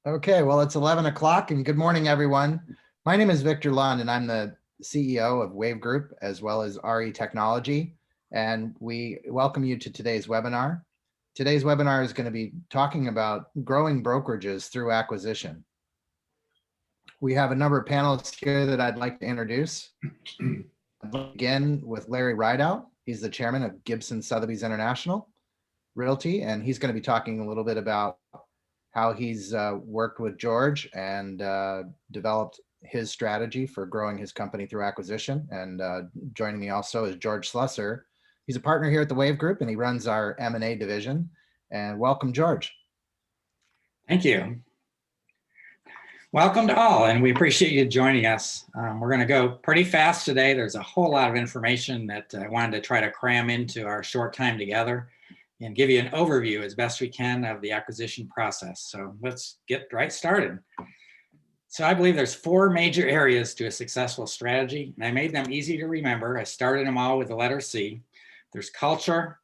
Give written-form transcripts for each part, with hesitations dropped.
Okay, well, it's 11 o'clock and good morning, everyone. My name is Victor Lund and I'm the CEO of WAV Group as well as RE Technology. And we welcome you to today's webinar. Today's webinar is going to be talking about growing brokerages through acquisition. We have a number of panelists here that I'd like to introduce. I'll begin with Larry Rideout. He's the chairman of Gibson Sotheby's International Realty, and he's going to be talking a little bit about how he's worked with George and developed his strategy for growing his company through acquisition. And joining me also is George Slusser. He's a partner here at the WAV Group and he runs our M&A division. And welcome, George. Thank you. Welcome to all, and we appreciate you joining us. We're going to go pretty fast today. There's a whole lot of information that I wanted to try to cram into our short time together and give you an overview as best we can of the acquisition process. So let's get right started. So I believe there's 4 major areas to a successful strategy, and I made them easy to remember. I started them all with the letter C. There's culture,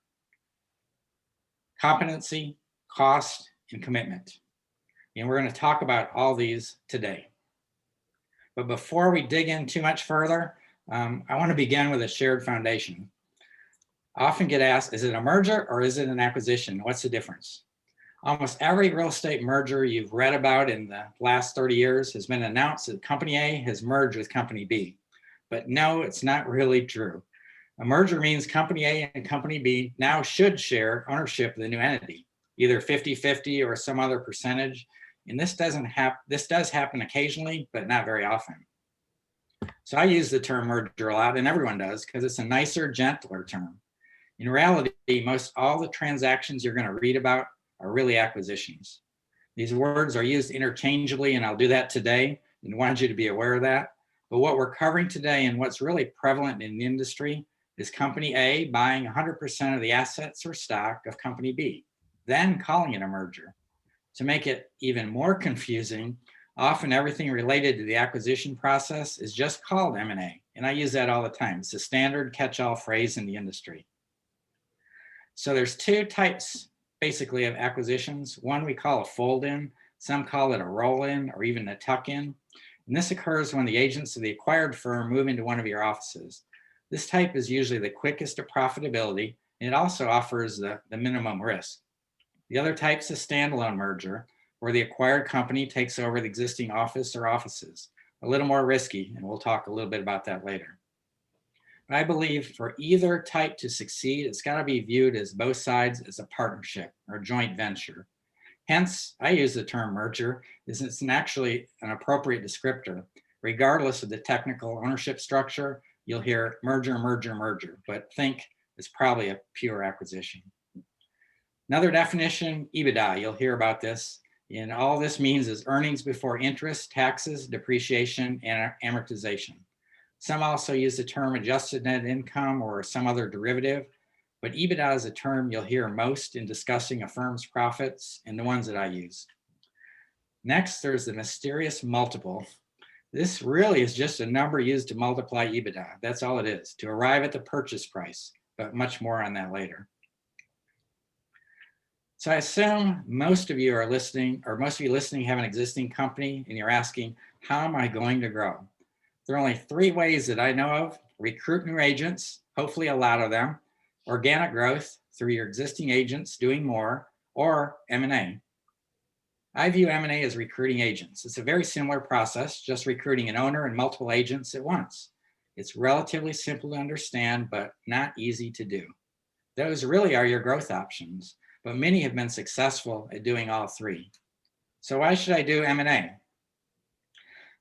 competency, cost, and commitment. And we're going to talk about all these today. But before we dig in too much further, I want to begin with a shared foundation. I often get asked, is it a merger or is it an acquisition? What's the difference? Almost every real estate merger you've read about in the last 30 years has been announced that Company A has merged with Company B. But no, it's not really true. A merger means Company A and Company B now should share ownership of the new entity, either 50-50 or some other percentage. And this does happen occasionally, but not very often. So I use the term merger a lot, and everyone does, because it's a nicer, gentler term. In reality, most all the transactions you're going to read about are really acquisitions. These words are used interchangeably, and I'll do that today, and wanted you to be aware of that. But what we're covering today and what's really prevalent in the industry is Company A buying 100% of the assets or stock of Company B, then calling it a merger. To make it even more confusing, often everything related to the acquisition process is just called M&A, and I use that all the time. It's a standard catch-all phrase in the industry. So there's 2 types, basically, of acquisitions. One we call a fold-in, some call it a roll-in or even a tuck-in. And this occurs when the agents of the acquired firm move into one of your offices. This type is usually the quickest to profitability, and it also offers the minimum risk. The other type is a standalone merger, where the acquired company takes over the existing office or offices. A little more risky, and we'll talk a little bit about that later. But I believe for either type to succeed, it's got to be viewed as both sides as a partnership or joint venture. Hence, I use the term merger, as it's actually an appropriate descriptor. Regardless of the technical ownership structure, you'll hear merger, merger, merger, but think it's probably a pure acquisition. Another definition, Ebitda, you'll hear about this. And all this means is earnings before interest, taxes, depreciation, and amortization. Some also use the term adjusted net income or some other derivative, but Ebitda is a term you'll hear most in discussing a firm's profits and the ones that I use. Next, there's the mysterious multiple. This really is just a number used to multiply Ebitda. That's all it is, to arrive at the purchase price, but much more on that later. So I assume most of you are listening, or most of you listening have an existing company and you're asking, how am I going to grow? There are only 3 ways that I know of: recruit new agents, hopefully a lot of them, organic growth through your existing agents doing more, or M&A. I view M&A as recruiting agents. It's a very similar process, just recruiting an owner and multiple agents at once. It's relatively simple to understand, but not easy to do. Those really are your growth options, but many have been successful at doing all 3. So why should I do M&A?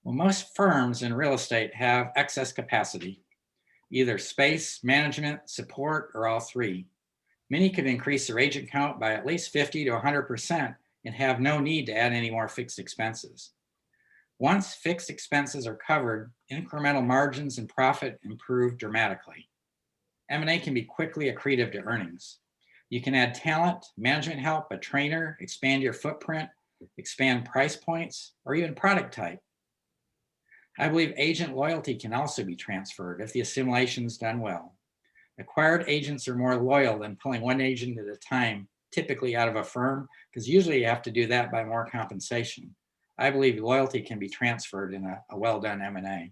Well, most firms in real estate have excess capacity, either space, management, support, or all 3. Many could increase their agent count by at least 50 to 100% and have no need to add any more fixed expenses. Once fixed expenses are covered, incremental margins and profit improve dramatically. M&A can be quickly accretive to earnings. You can add talent, management help, a trainer, expand your footprint, expand price points, or even product type. I believe agent loyalty can also be transferred if the assimilation is done well. Acquired agents are more loyal than pulling one agent at a time, typically out of a firm, because usually you have to do that by more compensation. I believe loyalty can be transferred in a well-done M&A.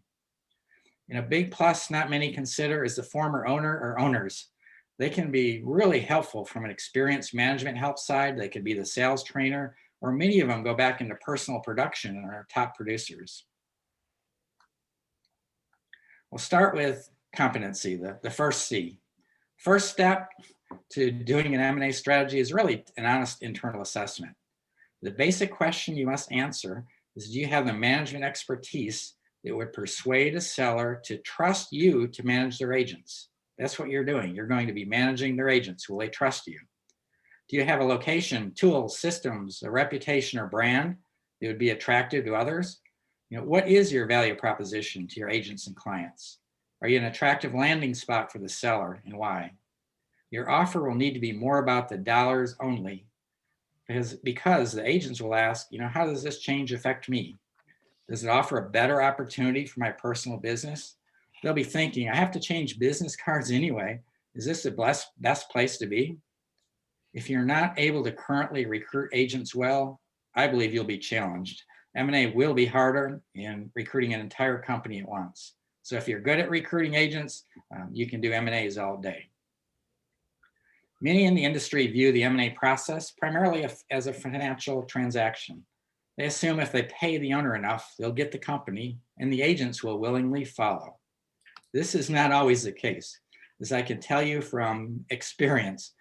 And a big plus not many consider is the former owner or owners. They can be really helpful from an experienced management help side. They could be the sales trainer, or many of them go back into personal production and are top producers. We'll start with competency, the first C. First step to doing an M&A strategy is really an honest internal assessment. The basic question you must answer is, do you have the management expertise that would persuade a seller to trust you to manage their agents? That's what you're doing. You're going to be managing their agents. Will they trust you? Do you have a location, tools, systems, a reputation or brand that would be attractive to others? What is your value proposition to your agents and clients? Are you an attractive landing spot for the seller, and why? Your offer will need to be more about the dollars only, because the agents will ask, how does this change affect me? Does it offer a better opportunity for my personal business? They'll be thinking, I have to change business cards anyway. Is this the best place to be? If you're not able to currently recruit agents well, I believe you'll be challenged. M&A will be harder in recruiting an entire company at once. So if you're good at recruiting agents, you can do M&As all day. Many in the industry view the M&A process primarily as a financial transaction. They assume if they pay the owner enough, they'll get the company, and the agents will willingly follow. This is not always the case. As I can tell you from experience,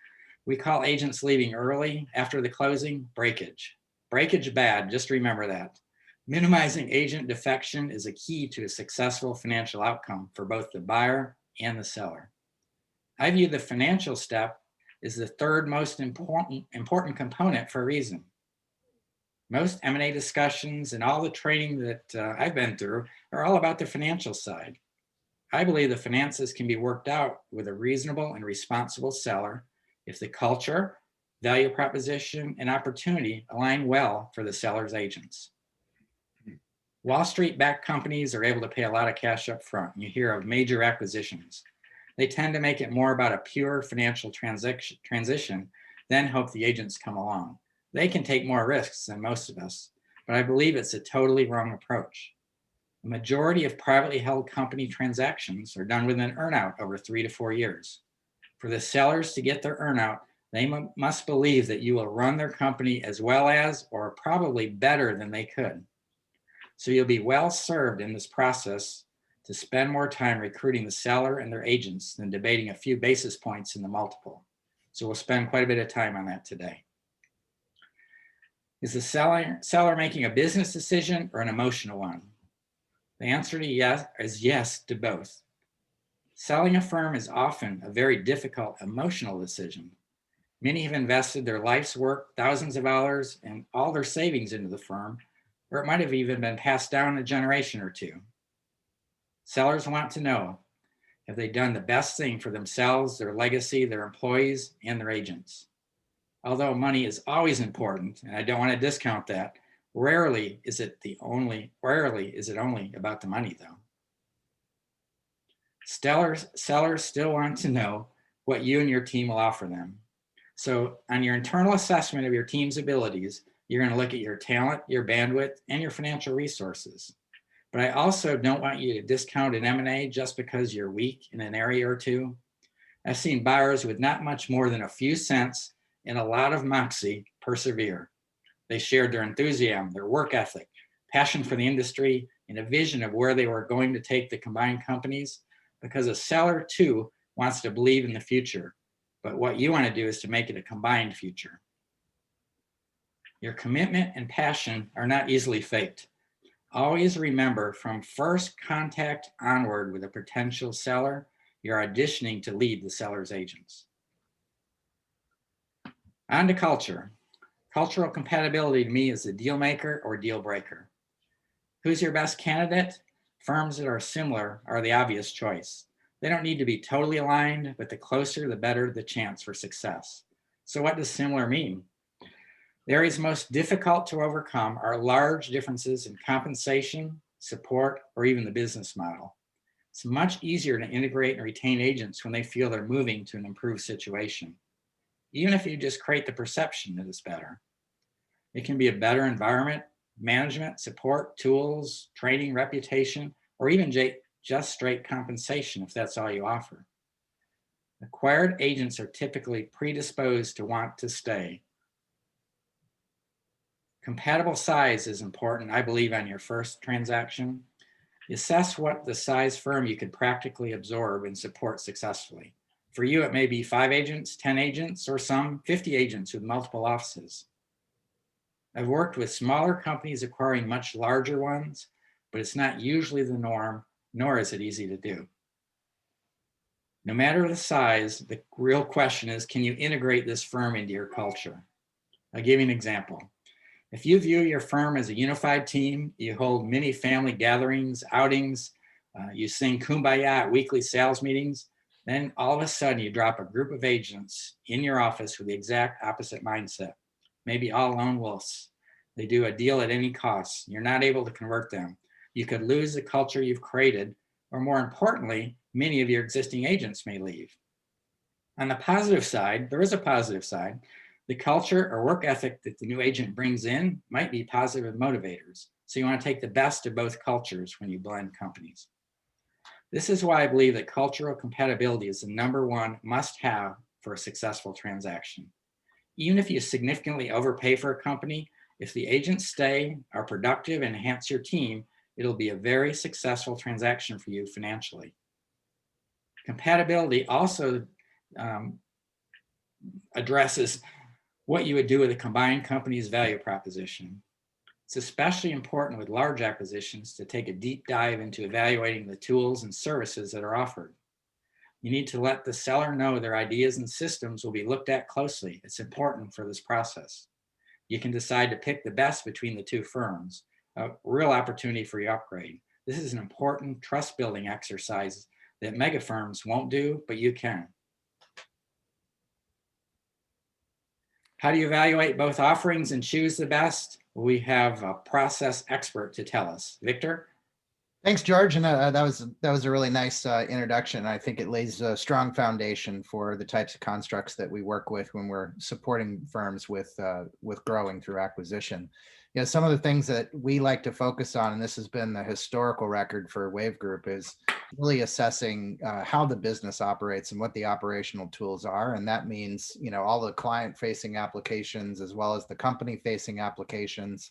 we call agents leaving early after the closing breakage. Breakage bad, just remember that. Minimizing agent defection is a key to a successful financial outcome for both the buyer and the seller. I view the financial step as the third most important component for a reason. Most M&A discussions and all the training that I've been through are all about the financial side. I believe the finances can be worked out with a reasonable and responsible seller if the culture, value proposition, and opportunity align well for the seller's agents. Wall Street-backed companies are able to pay a lot of cash up front. You hear of major acquisitions. They tend to make it more about a pure financial transition, then hope the agents come along. They can take more risks than most of us, but I believe it's a totally wrong approach. The majority of privately held company transactions are done with an earnout over 3 to 4 years. For the sellers to get their earnout, they must believe that you will run their company as well as, or probably better than they could. So you'll be well served in this process to spend more time recruiting the seller and their agents than debating a few basis points in the multiple. So we'll spend quite a bit of time on that today. Is the seller making a business decision or an emotional one? The answer to yes is yes to both. Selling a firm is often a very difficult emotional decision. Many have invested their life's work, thousands of dollars, and all their savings into the firm, or it might have even been passed down a generation or two. Sellers want to know, have they done the best thing for themselves, their legacy, their employees, and their agents? Although money is always important, and I don't want to discount that, rarely is it only about the money, though. Sellers still want to know what you and your team will offer them. So on your internal assessment of your team's abilities, you're going to look at your talent, your bandwidth, and your financial resources. But I also don't want you to discount an M&A just because you're weak in an area or two. I've seen buyers with not much more than a few cents and a lot of moxie persevere. They shared their enthusiasm, their work ethic, passion for the industry, and a vision of where they were going to take the combined companies, because a seller too wants to believe in the future. But what you want to do is to make it a combined future. Your commitment and passion are not easily faked. Always remember, from first contact onward with a potential seller, you're auditioning to lead the seller's agents. On to culture. Cultural compatibility to me is a deal maker or deal breaker. Who's your best candidate? Firms that are similar are the obvious choice. They don't need to be totally aligned, but the closer, the better the chance for success. So what does similar mean? The areas most difficult to overcome are large differences in compensation, support, or even the business model. It's much easier to integrate and retain agents when they feel they're moving to an improved situation, even if you just create the perception that it's better. It can be a better environment, management, support, tools, training, reputation, or even just straight compensation if that's all you offer. Acquired agents are typically predisposed to want to stay. Compatible size is important, I believe, on your first transaction. Assess what the size firm you could practically absorb and support successfully. For you, it may be 5 agents, 10 agents, or some 50 agents with multiple offices. I've worked with smaller companies acquiring much larger ones, but it's not usually the norm, nor is it easy to do. No matter the size, the real question is, can you integrate this firm into your culture? I'll give you an example. If you view your firm as a unified team, you hold many family gatherings, outings, you sing Kumbaya at weekly sales meetings, then all of a sudden you drop a group of agents in your office with the exact opposite mindset, maybe all lone wolves. They do a deal at any cost. You're not able to convert them. You could lose the culture you've created, or more importantly, many of your existing agents may leave. On the positive side, there is a positive side. The culture or work ethic that the new agent brings in might be positive motivators. So you want to take the best of both cultures when you blend companies. This is why I believe that cultural compatibility is the #1 must-have for a successful transaction. Even if you significantly overpay for a company, if the agents stay, are productive, and enhance your team, it'll be a very successful transaction for you financially. Compatibility also addresses what you would do with a combined company's value proposition. It's especially important with large acquisitions to take a deep dive into evaluating the tools and services that are offered. You need to let the seller know their ideas and systems will be looked at closely. It's important for this process. You can decide to pick the best between the two firms, a real opportunity for your upgrade. This is an important trust building exercise that mega firms won't do, but you can. How do you evaluate both offerings and choose the best? We have a process expert to tell us. Victor? Thanks, George. And that was a really nice introduction. I think it lays a strong foundation for the types of constructs that we work with when we're supporting firms with growing through acquisition. You know, some of the things that we like to focus on, and this has been the historical record for WAV Group, is really assessing how the business operates and what the operational tools are. And that means, you know, all the client-facing applications as well as the company-facing applications.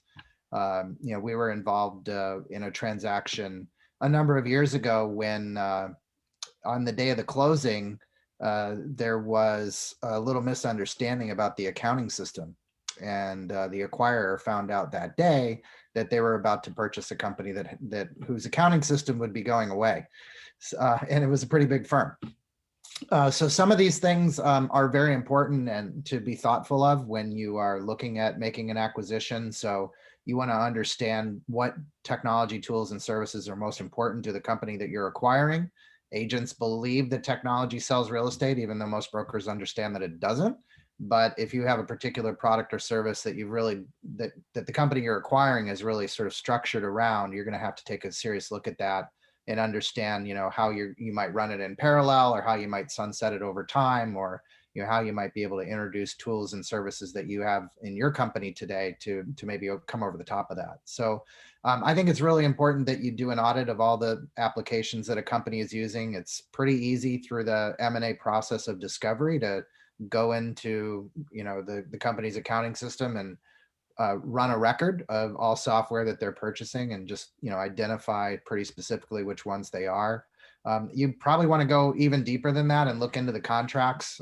You know, we were involved in a transaction a number of years ago when on the day of the closing, there was a little misunderstanding about the accounting system. And the acquirer found out that day that they were about to purchase a company whose accounting system would be going away. And it was a pretty big firm. So some of these things are very important and to be thoughtful of when you are looking at making an acquisition. So you want to understand what technology tools and services are most important to the company that you're acquiring. Agents believe that technology sells real estate, even though most brokers understand that it doesn't. But if you have a particular product or service that you really, that the company you're acquiring is really sort of structured around, you're going to have to take a serious look at that and understand, you know, how you might run it in parallel, or how you might sunset it over time, or, you know, how you might be able to introduce tools and services that you have in your company today to maybe come over the top of that. So I think it's really important that you do an audit of all the applications that a company is using. It's pretty easy through the M&A process of discovery to go into, you know, the company's accounting system and run a record of all software that they're purchasing and just, you know, identify pretty specifically which ones they are. You probably want to go even deeper than that and look into the contracts.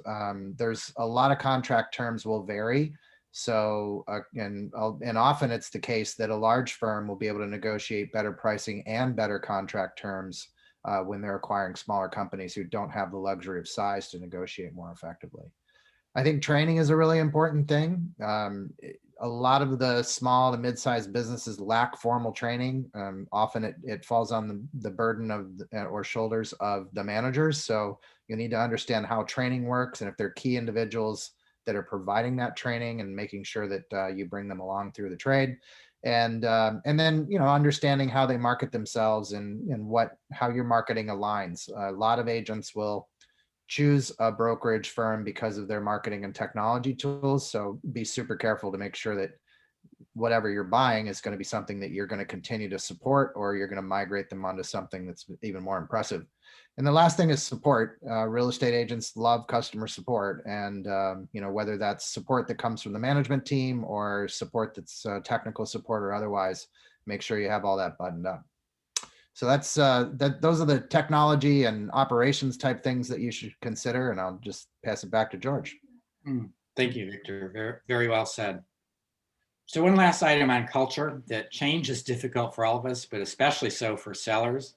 There's a lot of contract terms will vary. So, and often it's the case that a large firm will be able to negotiate better pricing and better contract terms when they're acquiring smaller companies who don't have the luxury of size to negotiate more effectively. I think training is a really important thing. A lot of the small to mid-sized businesses lack formal training. Often it falls on the burden of or shoulders of the managers. So you need to understand how training works, and if they're key individuals that are providing that training, and making sure that you bring them along through the trade. And then, you know, understanding how they market themselves and how your marketing aligns. A lot of agents will choose a brokerage firm because of their marketing and technology tools. So be super careful to make sure that whatever you're buying is going to be something that you're going to continue to support, or you're going to migrate them onto something that's even more impressive. And the last thing is support. Real estate agents love customer support, and whether that's support that comes from the management team or support that's technical support or otherwise, make sure you have all that buttoned up. So that's those are the technology and operations type things that you should consider, and I'll just pass it back to George. Thank you, Victor. Very, very well said. So one last item on culture, that change is difficult for all of us, but especially so for sellers.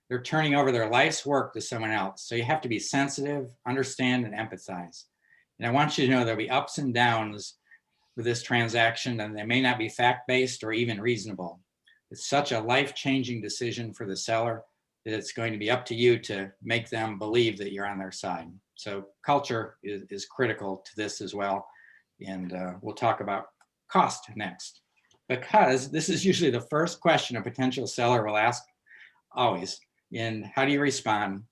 They're turning over their life's work to someone else. So you have to be sensitive, understand, and empathize. And I want you to know there'll be ups and downs with this transaction, and they may not be fact-based or even reasonable. It's such a life-changing decision for the seller that it's going to be up to you to make them believe that you're on their side. So culture is critical to this as well. And we'll talk about cost next, because this is usually the first question a potential seller will ask always. And how do you respond?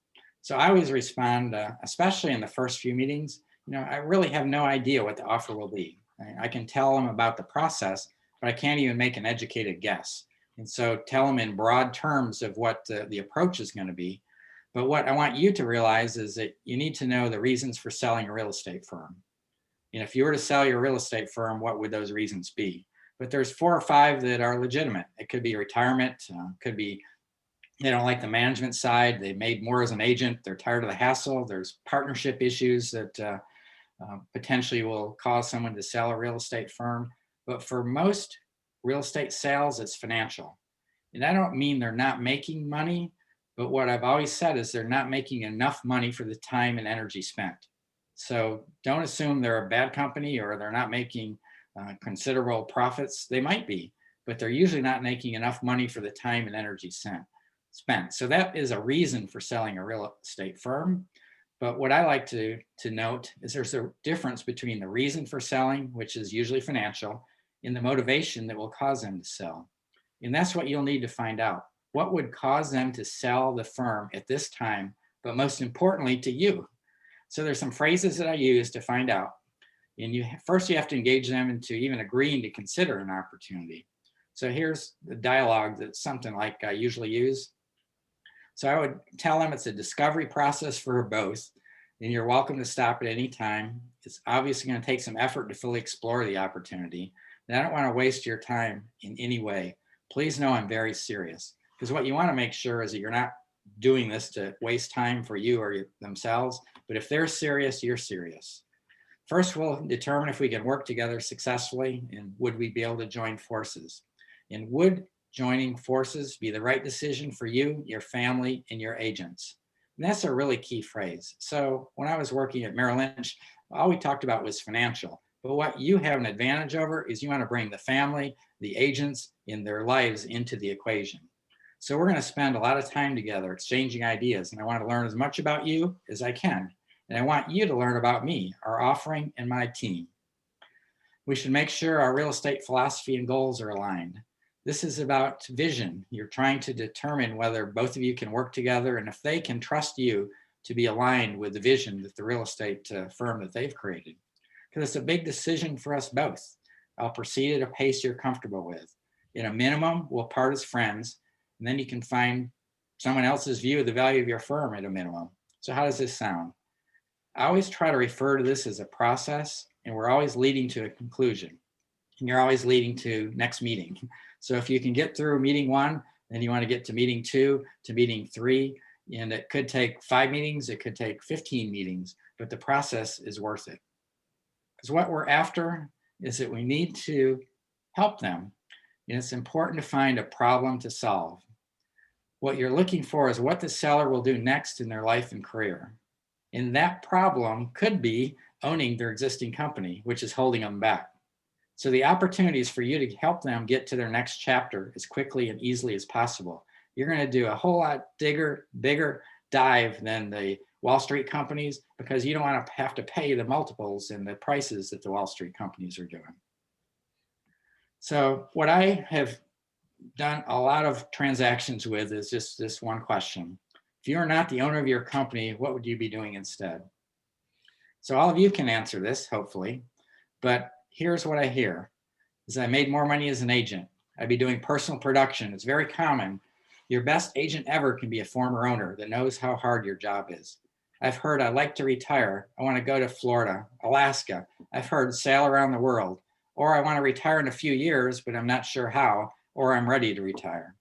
So I always respond, especially in the first few meetings, I really have no idea what the offer will be. I can tell them about the process, but I can't even make an educated guess. And so tell them in broad terms of what the approach is going to be. But what I want you to realize is that you need to know the reasons for selling a real estate firm. And if you were to sell your real estate firm, what would those reasons be? But there's 4 or 5 that are legitimate. It could be retirement, could be they don't like the management side, they made more as an agent, they're tired of the hassle, there's partnership issues that potentially will cause someone to sell a real estate firm. But for most real estate sales, it's financial. And I don't mean they're not making money, but what I've always said is they're not making enough money for the time and energy spent. So don't assume they're a bad company or they're not making considerable profits. They might be, but they're usually not making enough money for the time and energy spent. So that is a reason for selling a real estate firm. But what I like to note is there's a difference between the reason for selling, which is usually financial, and the motivation that will cause them to sell. And that's what you'll need to find out. What would cause them to sell the firm at this time, but most importantly to you? So there's some phrases that I use to find out. And first you have to engage them into even agreeing to consider an opportunity. So here's the dialogue that's something like I usually use. So I would tell them it's a discovery process for both, and you're welcome to stop at any time. It's obviously going to take some effort to fully explore the opportunity. And I don't want to waste your time in any way. Please know I'm very serious, because what you want to make sure is that you're not doing this to waste time for you or themselves. But if they're serious, you're serious. First, we'll determine if we can work together successfully, and would we be able to join forces? And would joining forces be the right decision for you, your family, and your agents? And that's a really key phrase. So when I was working at Merrill Lynch, all we talked about was financial. But what you have an advantage over is you want to bring the family, the agents, and their lives into the equation. So we're going to spend a lot of time together exchanging ideas, and I want to learn as much about you as I can. And I want you to learn about me, our offering, and my team. We should make sure our real estate philosophy and goals are aligned. This is about vision. You're trying to determine whether both of you can work together and if they can trust you to be aligned with the vision that the real estate firm that they've created. Because it's a big decision for us both. I'll proceed at a pace you're comfortable with. In a minimum, we'll part as friends, and then you can find someone else's view of the value of your firm at a minimum. So how does this sound? I always try to refer to this as a process, and we're always leading to a conclusion. And you're always leading to next meeting. So if you can get through meeting 1, then you want to get to meeting 2, to meeting 3, and it could take 5 meetings, it could take 15 meetings, but the process is worth it. Because what we're after is that we need to help them, and it's important to find a problem to solve. What you're looking for is what the seller will do next in their life and career. And that problem could be owning their existing company, which is holding them back. So the opportunity is for you to help them get to their next chapter as quickly and easily as possible. You're going to do a whole lot bigger dive than the Wall Street companies, because you don't want to have to pay the multiples and the prices that the Wall Street companies are doing. So what I have done a lot of transactions with is just this one question. If you're not the owner of your company, what would you be doing instead? So all of you can answer this, hopefully, but here's what I hear. is I made more money as an agent. I'd be doing personal production. It's very common. Your best agent ever can be a former owner that knows how hard your job is. I've heard I'd like to retire. I want to go to Florida, Alaska. I've heard sail around the world. Or I want to retire in a few years, but I'm not sure how, or I'm ready to retire.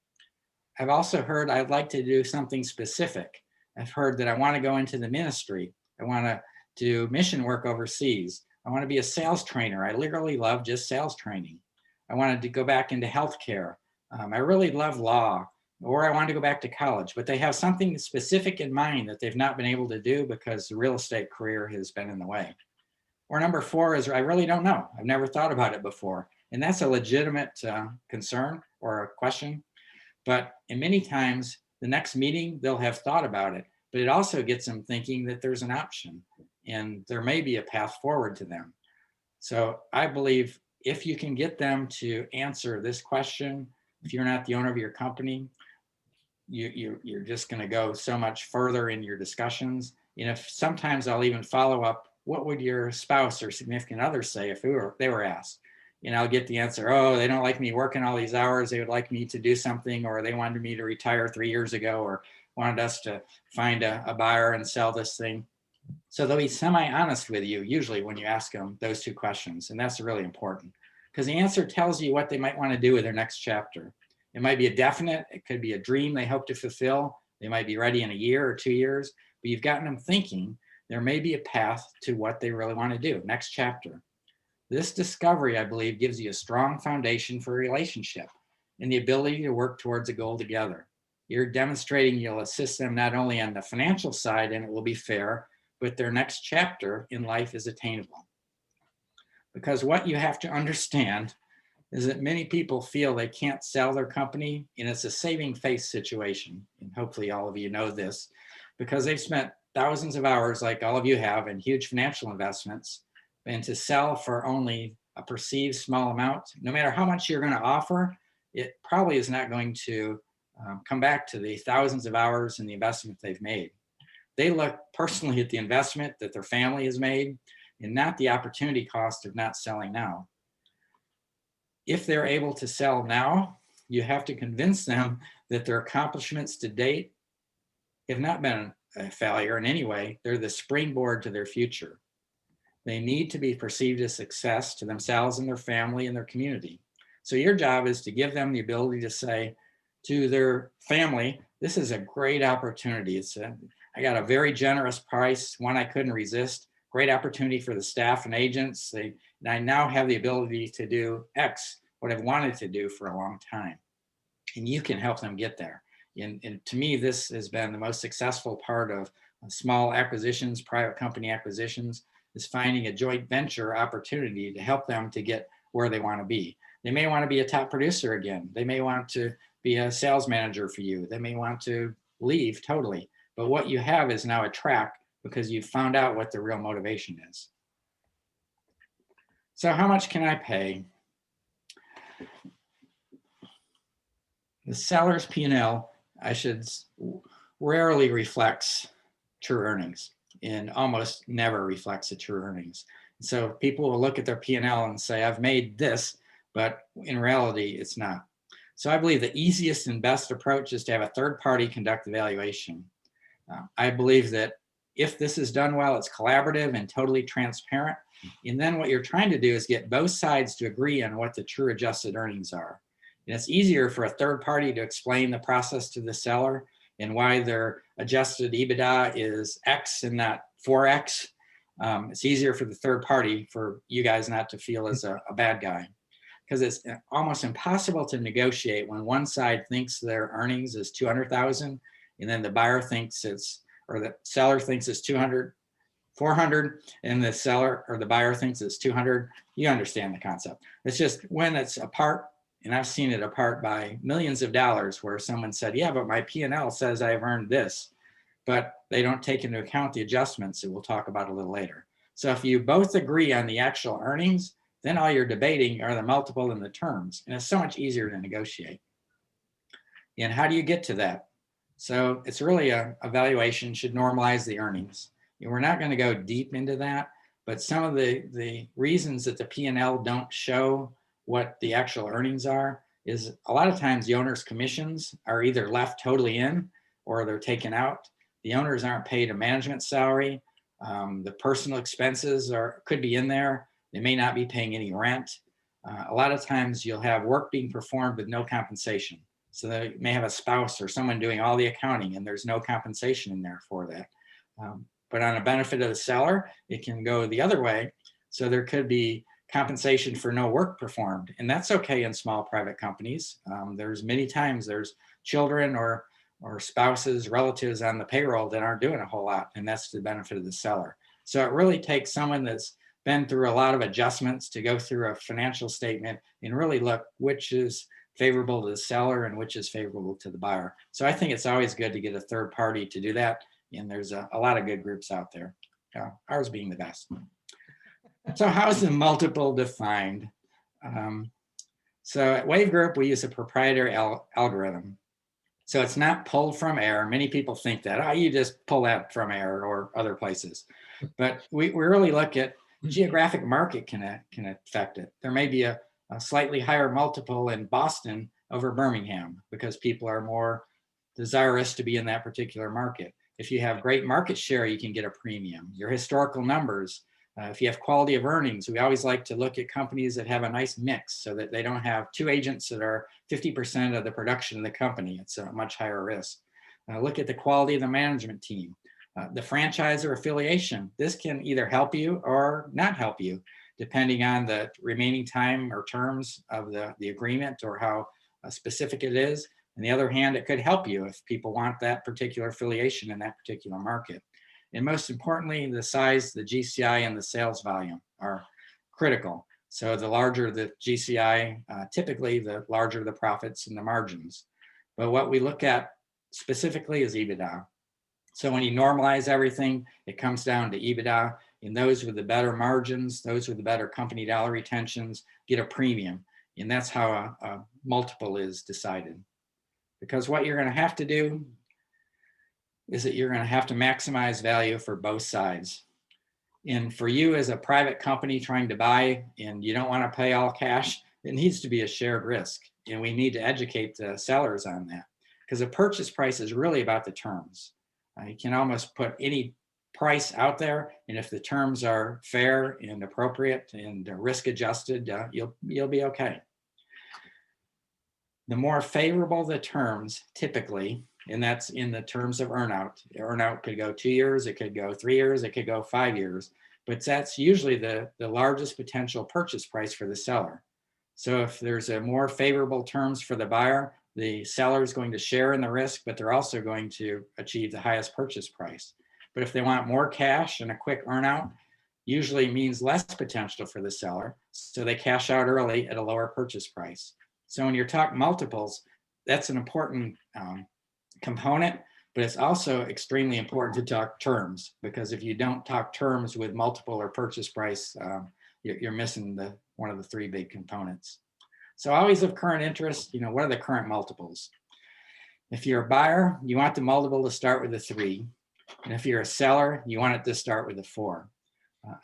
I've also heard I'd like to do something specific. I've heard that I want to go into the ministry. I want to do mission work overseas. I want to be a sales trainer. I literally love just sales training. I wanted to go back into healthcare. I really love law, or I want to go back to college, but they have something specific in mind that they've not been able to do because the real estate career has been in the way. Or number 4 is I really don't know. I've never thought about it before. And that's a legitimate concern or a question. But in many times, the next meeting, they'll have thought about it. But it also gets them thinking that there's an option and there may be a path forward to them. So I believe if you can get them to answer this question, if you're not the owner of your company, you're just going to go so much further in your discussions. And if sometimes I'll even follow up, what would your spouse or significant other say if they were asked? And I'll get the answer, oh, they don't like me working all these hours. They would like me to do something, or they wanted me to retire 3 years ago, or wanted us to find a buyer and sell this thing. So they'll be semi-honest with you, usually when you ask them those 2 questions. And that's really important because the answer tells you what they might want to do with their next chapter. It might be a definite, it could be a dream they hope to fulfill. They might be ready in a year or 2 years, but you've gotten them thinking there may be a path to what they really want to do, next chapter. This discovery, I believe, gives you a strong foundation for a relationship and the ability to work towards a goal together. You're demonstrating you'll assist them not only on the financial side, and it will be fair, but their next chapter in life is attainable. Because what you have to understand is that many people feel they can't sell their company, and it's a saving face situation. And hopefully all of you know this, because they've spent thousands of hours, like all of you have, in huge financial investments, and to sell for only a perceived small amount, no matter how much you're going to offer, it probably is not going to come back to the thousands of hours and the investment they've made. They look personally at the investment that their family has made and not the opportunity cost of not selling now. If they're able to sell now, you have to convince them that their accomplishments to date have not been a failure in any way. They're the springboard to their future. They need to be perceived as success to themselves and their family and their community. So your job is to give them the ability to say to their family, this is a great opportunity. I got a very generous price, one I couldn't resist, great opportunity for the staff and agents. And I now have the ability to do X, what I've wanted to do for a long time. And you can help them get there. And to me, this has been the most successful part of small acquisitions, private company acquisitions, is finding a joint venture opportunity to help them to get where they want to be. They may want to be a top producer again. They may want to be a sales manager for you. They may want to leave totally. But what you have is now a track because you found out what the real motivation is. So how much can I pay? The seller's P&L, rarely reflects true earnings and almost never reflects the true earnings. So people will look at their P&L and say, I've made this, but in reality, it's not. So I believe the easiest and best approach is to have a third party conduct the valuation. I believe that if this is done well, it's collaborative and totally transparent. And then what you're trying to do is get both sides to agree on what the true adjusted earnings are. And it's easier for a third party to explain the process to the seller and why their adjusted Ebitda is X and not 4X. It's easier for the third party, for you guys not to feel as a bad guy, because it's almost impossible to negotiate when one side thinks their earnings is 200,000 and then the buyer thinks or the seller thinks it's 400 and the seller or the buyer thinks it's 200. You understand the concept. It's just when it's apart, and I've seen it apart by millions of dollars, where someone said, yeah, but my P&L says I've earned this, but they don't take into account the adjustments that we'll talk about a little later. So if you both agree on the actual earnings, then all you're debating are the multiple and the terms, and it's so much easier to negotiate. And how do you get to that? So it's really a valuation should normalize the earnings. And we're not going to go deep into that, but some of the reasons that the P&L don't show what the actual earnings are is a lot of times the owner's commissions are either left totally in or they're taken out. The owners aren't paid a management salary. The personal expenses could be in there. They may not be paying any rent. A lot of times you'll have work being performed with no compensation. So they may have a spouse or someone doing all the accounting and there's no compensation in there for that. But on a benefit of the seller, it can go the other way. So there could be compensation for no work performed. And that's okay in small private companies. There's many times there's children or spouses, relatives on the payroll that aren't doing a whole lot. And that's to the benefit of the seller. So it really takes someone that's been through a lot of adjustments to go through a financial statement and really look which is favorable to the seller and which is favorable to the buyer. So I think it's always good to get a third party to do that. And there's a lot of good groups out there, ours being the best. So how is the multiple defined? So at WAV Group, we use a proprietary algorithm. So it's not pulled from AIR. Many people think that, oh, you just pull that from AIR or other places. But we really look at geographic market can affect it. There may be a slightly higher multiple in Boston over Birmingham because people are more desirous to be in that particular market. If you have great market share, you can get a premium. Your historical numbers, if you have quality of earnings, we always like to look at companies that have a nice mix so that they don't have two agents that are 50% of the production of the company. It's a much higher risk. Look at the quality of the management team. The franchise or affiliation, this can either help you or not help you, depending on the remaining time or terms of the agreement or how specific it is. On the other hand, it could help you if people want that particular affiliation in that particular market. And most importantly, the size, the GCI, and the sales volume are critical. So the larger the GCI, typically the larger the profits and the margins. But what we look at specifically is Ebitda. So when you normalize everything, it comes down to Ebitda, and those with the better margins, those with the better company dollar retentions get a premium. And that's how a multiple is decided. Because what you're going to have to do is that you're going to have to maximize value for both sides. And for you as a private company trying to buy and you don't want to pay all cash, it needs to be a shared risk. And we need to educate the sellers on that because a purchase price is really about the terms. You can almost put any price out there, and if the terms are fair and appropriate and risk adjusted, you'll be okay. The more favorable the terms, typically, and that's in the terms of earnout. Earnout could go 2 years, it could go 3 years, it could go 5 years, but that's usually the largest potential purchase price for the seller. So if there's a more favorable terms for the buyer, the seller is going to share in the risk, but they're also going to achieve the highest purchase price. But if they want more cash and a quick earnout, usually means less potential for the seller. So they cash out early at a lower purchase price. So when you're talking multiples, that's an important component, but it's also extremely important to talk terms, because if you don't talk terms with multiple or purchase price, you're missing one of the three big components. So always of current interest, what are the current multiples? If you're a buyer, you want the multiple to start with a 3. And if you're a seller, you want it to start with a 4.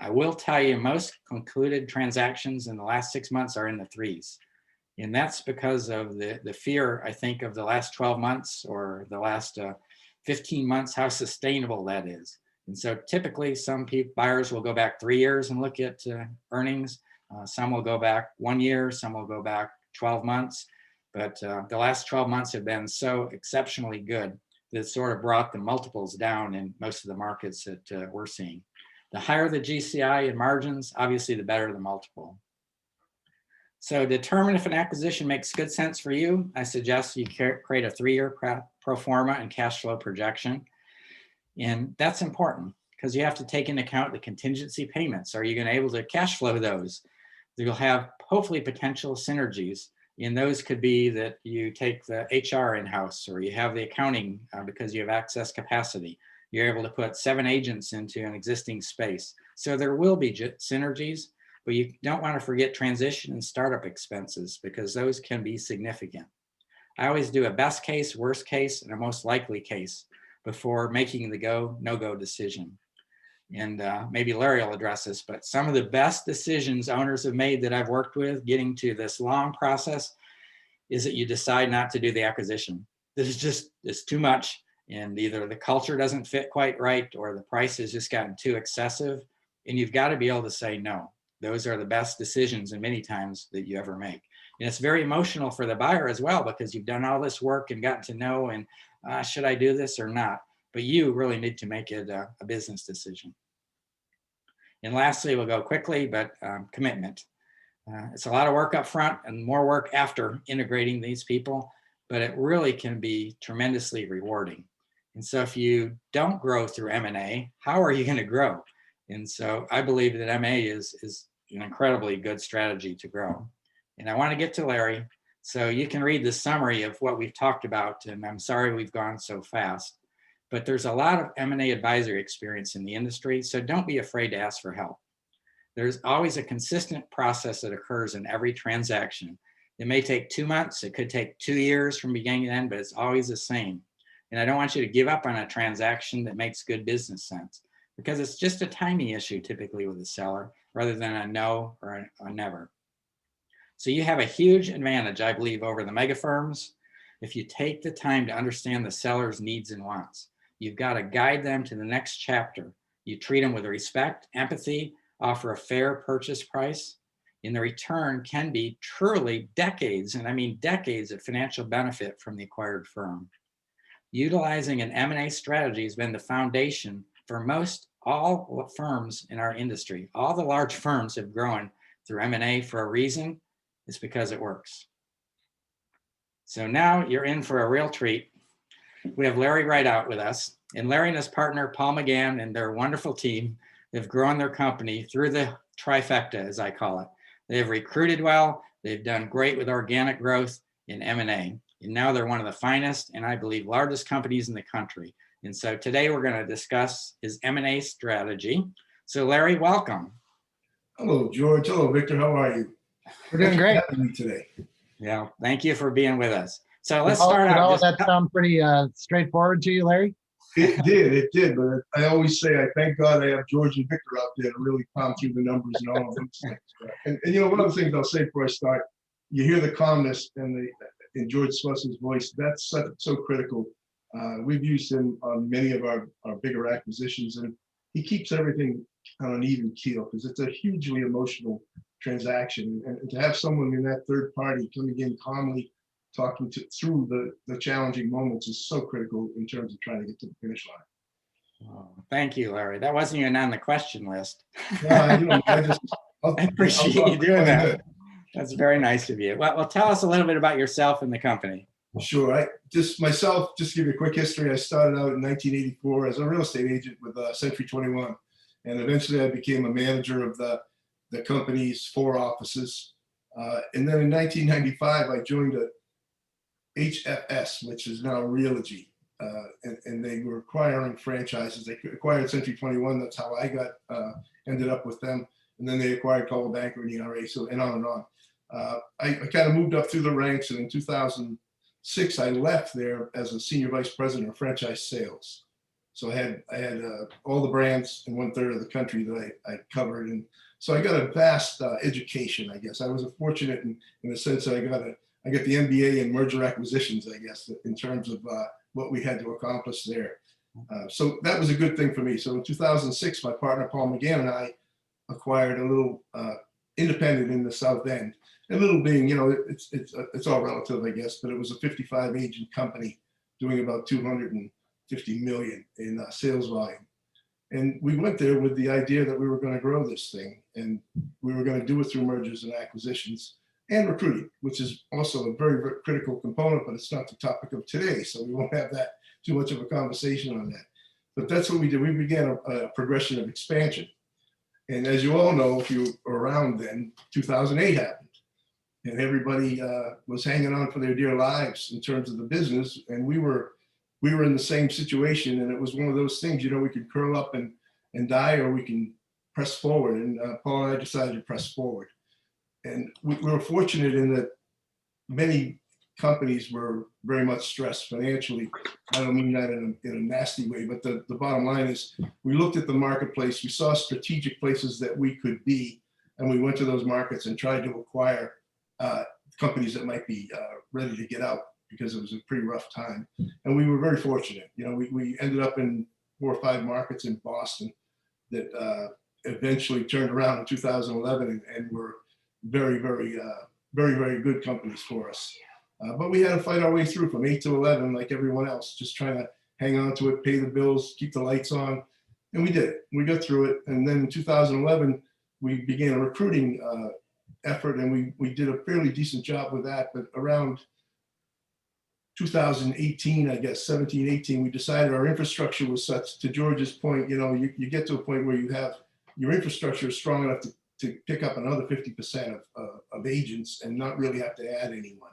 I will tell you, most concluded transactions in the last 6 months are in the 3s. And that's because of the fear, I think, of the last 12 months or the last 15 months, how sustainable that is. And so typically some buyers will go back 3 years and look at earnings. Some will go back 1 year, some will go back 12 months. But the last 12 months have been so exceptionally good that it sort of brought the multiples down in most of the markets that we're seeing. The higher the GCI and margins, obviously the better the multiple. So determine if an acquisition makes good sense for you. I suggest you create a 3-year pro forma and cash flow projection. And that's important because you have to take into account the contingency payments. Are you going to be able to cash flow those? You'll have hopefully potential synergies. And those could be that you take the HR in-house, or you have the accounting because you have access capacity. You're able to put 7 agents into an existing space. So there will be synergies, but you don't want to forget transition and startup expenses because those can be significant. I always do a best case, worst case, and a most likely case before making the go, no-go decision. and maybe Larry will address this, but some of the best decisions owners have made that I've worked with getting to this long process is that you decide not to do the acquisition. This is just, it's too much, and either the culture doesn't fit quite right or the price has just gotten too excessive, and you've got to be able to say no. Those are the best decisions and many times that you ever make. And it's very emotional for the buyer as well, because you've done all this work and gotten to know, and should I do this or not? But you really need to make it a business decision. And lastly, we'll go quickly, but commitment. It's a lot of work up front and more work after integrating these people, but it really can be tremendously rewarding. And so if you don't grow through M&A, how are you going to grow? And so I believe that M&A is an incredibly good strategy to grow. And I want to get to Larry, so you can read the summary of what we've talked about, and I'm sorry we've gone so fast, but there's a lot of M&A advisory experience in the industry, so don't be afraid to ask for help. There's always a consistent process that occurs in every transaction. It may take 2 months, it could take 2 years from beginning to end, but it's always the same. And I don't want you to give up on a transaction that makes good business sense, because it's just a timing issue typically with the seller, rather than a no or a never. So you have a huge advantage, I believe, over the mega firms if you take the time to understand the seller's needs and wants. You've got to guide them to the next chapter. You treat them with respect, empathy, offer a fair purchase price, and the return can be truly decades, and I mean decades, of financial benefit from the acquired firm. Utilizing an M&A strategy has been the foundation for most all firms in our industry. All the large firms have grown through M&A for a reason. It's because it works. So now you're in for a real treat. We have Larry Rideout with us, and Larry and his partner, Paul McGann, and their wonderful team have grown their company through the trifecta, as I call it. They have recruited well, they've done great with organic growth in M&A, and now they're one of the finest and I believe largest companies in the country. And so today we're going to discuss his M&A strategy. So Larry, welcome. Hello, George. Hello, Victor. How are you? We're doing great. Thanks for having me today. Yeah, thank you for being with us. So let's start out. Did all that sound pretty straightforward to you, Larry? It did. But I always say I thank God I have George and Victor out there to really calm through the numbers and all of those things. And you know, one of the things I'll say before I start, you hear the calmness in George Slusser's voice. That's so critical. We've used him on many of our bigger acquisitions, and he keeps everything on an even keel because it's a hugely emotional transaction. And to have someone in that third party coming in calmly, talking through the challenging moments is so critical in terms of trying to get to the finish line. Oh, thank you, Larry. That wasn't even on the question list. Yeah, you know, I appreciate you doing that. That's very nice of you. Well, tell us a little bit about yourself and the company. Sure. Just to give you a quick history. I started out in 1984 as a real estate agent with Century 21, and eventually I became a manager of the company's 4 offices. And then in 1995, I joined a HFS, which is now Realty, and they were acquiring franchises. They acquired Century 21. That's how I ended up with them. And then they acquired Coldwell Banker and ERA, and on and on. I kind of moved up through the ranks, and in 2006, I left there as a senior vice president of franchise sales. So I had all the brands in 1/3 of the country that I covered, and so I got a vast education. I guess I was fortunate in the sense that I got the MBA in merger acquisitions, I guess, in terms of what we had to accomplish there. So that was a good thing for me. So in 2006, my partner Paul McGann and I acquired a little independent in the South End. A little being, you know, it's all relative, I guess, but it was a 55 agent company doing about 250 million in sales volume. And we went there with the idea that we were going to grow this thing, and we were going to do it through mergers and acquisitions and recruiting, which is also a very, very critical component, but it's not the topic of today, so we won't have that too much of a conversation on that. But that's what we did. We began a progression of expansion. And as you all know, if you were around then, 2008 happened. And everybody was hanging on for their dear lives in terms of the business. And we were in the same situation. And it was one of those things, you know, we could curl up and die, or we can press forward. And Paul and I decided to press forward. And we were fortunate in that many companies were very much stressed financially. I don't mean that in a nasty way, but the bottom line is we looked at the marketplace, we saw strategic places that we could be, and we went to those markets and tried to acquire companies that might be ready to get out, because it was a pretty rough time. And we were very fortunate. You know, we ended up in 4 or 5 markets in Boston that eventually turned around in 2011 and were very, very good companies for us. But we had to fight our way through from 8 to 11 like everyone else, just trying to hang on to it, pay the bills, keep the lights on. And we did it. We got through it. And then in 2011, we began a recruiting effort, and we did a fairly decent job with that. But around 2018, I guess, 17, 18, we decided our infrastructure was such, to George's point, you know, you get to a point where you have your infrastructure is strong enough to pick up another 50% of agents and not really have to add anyone.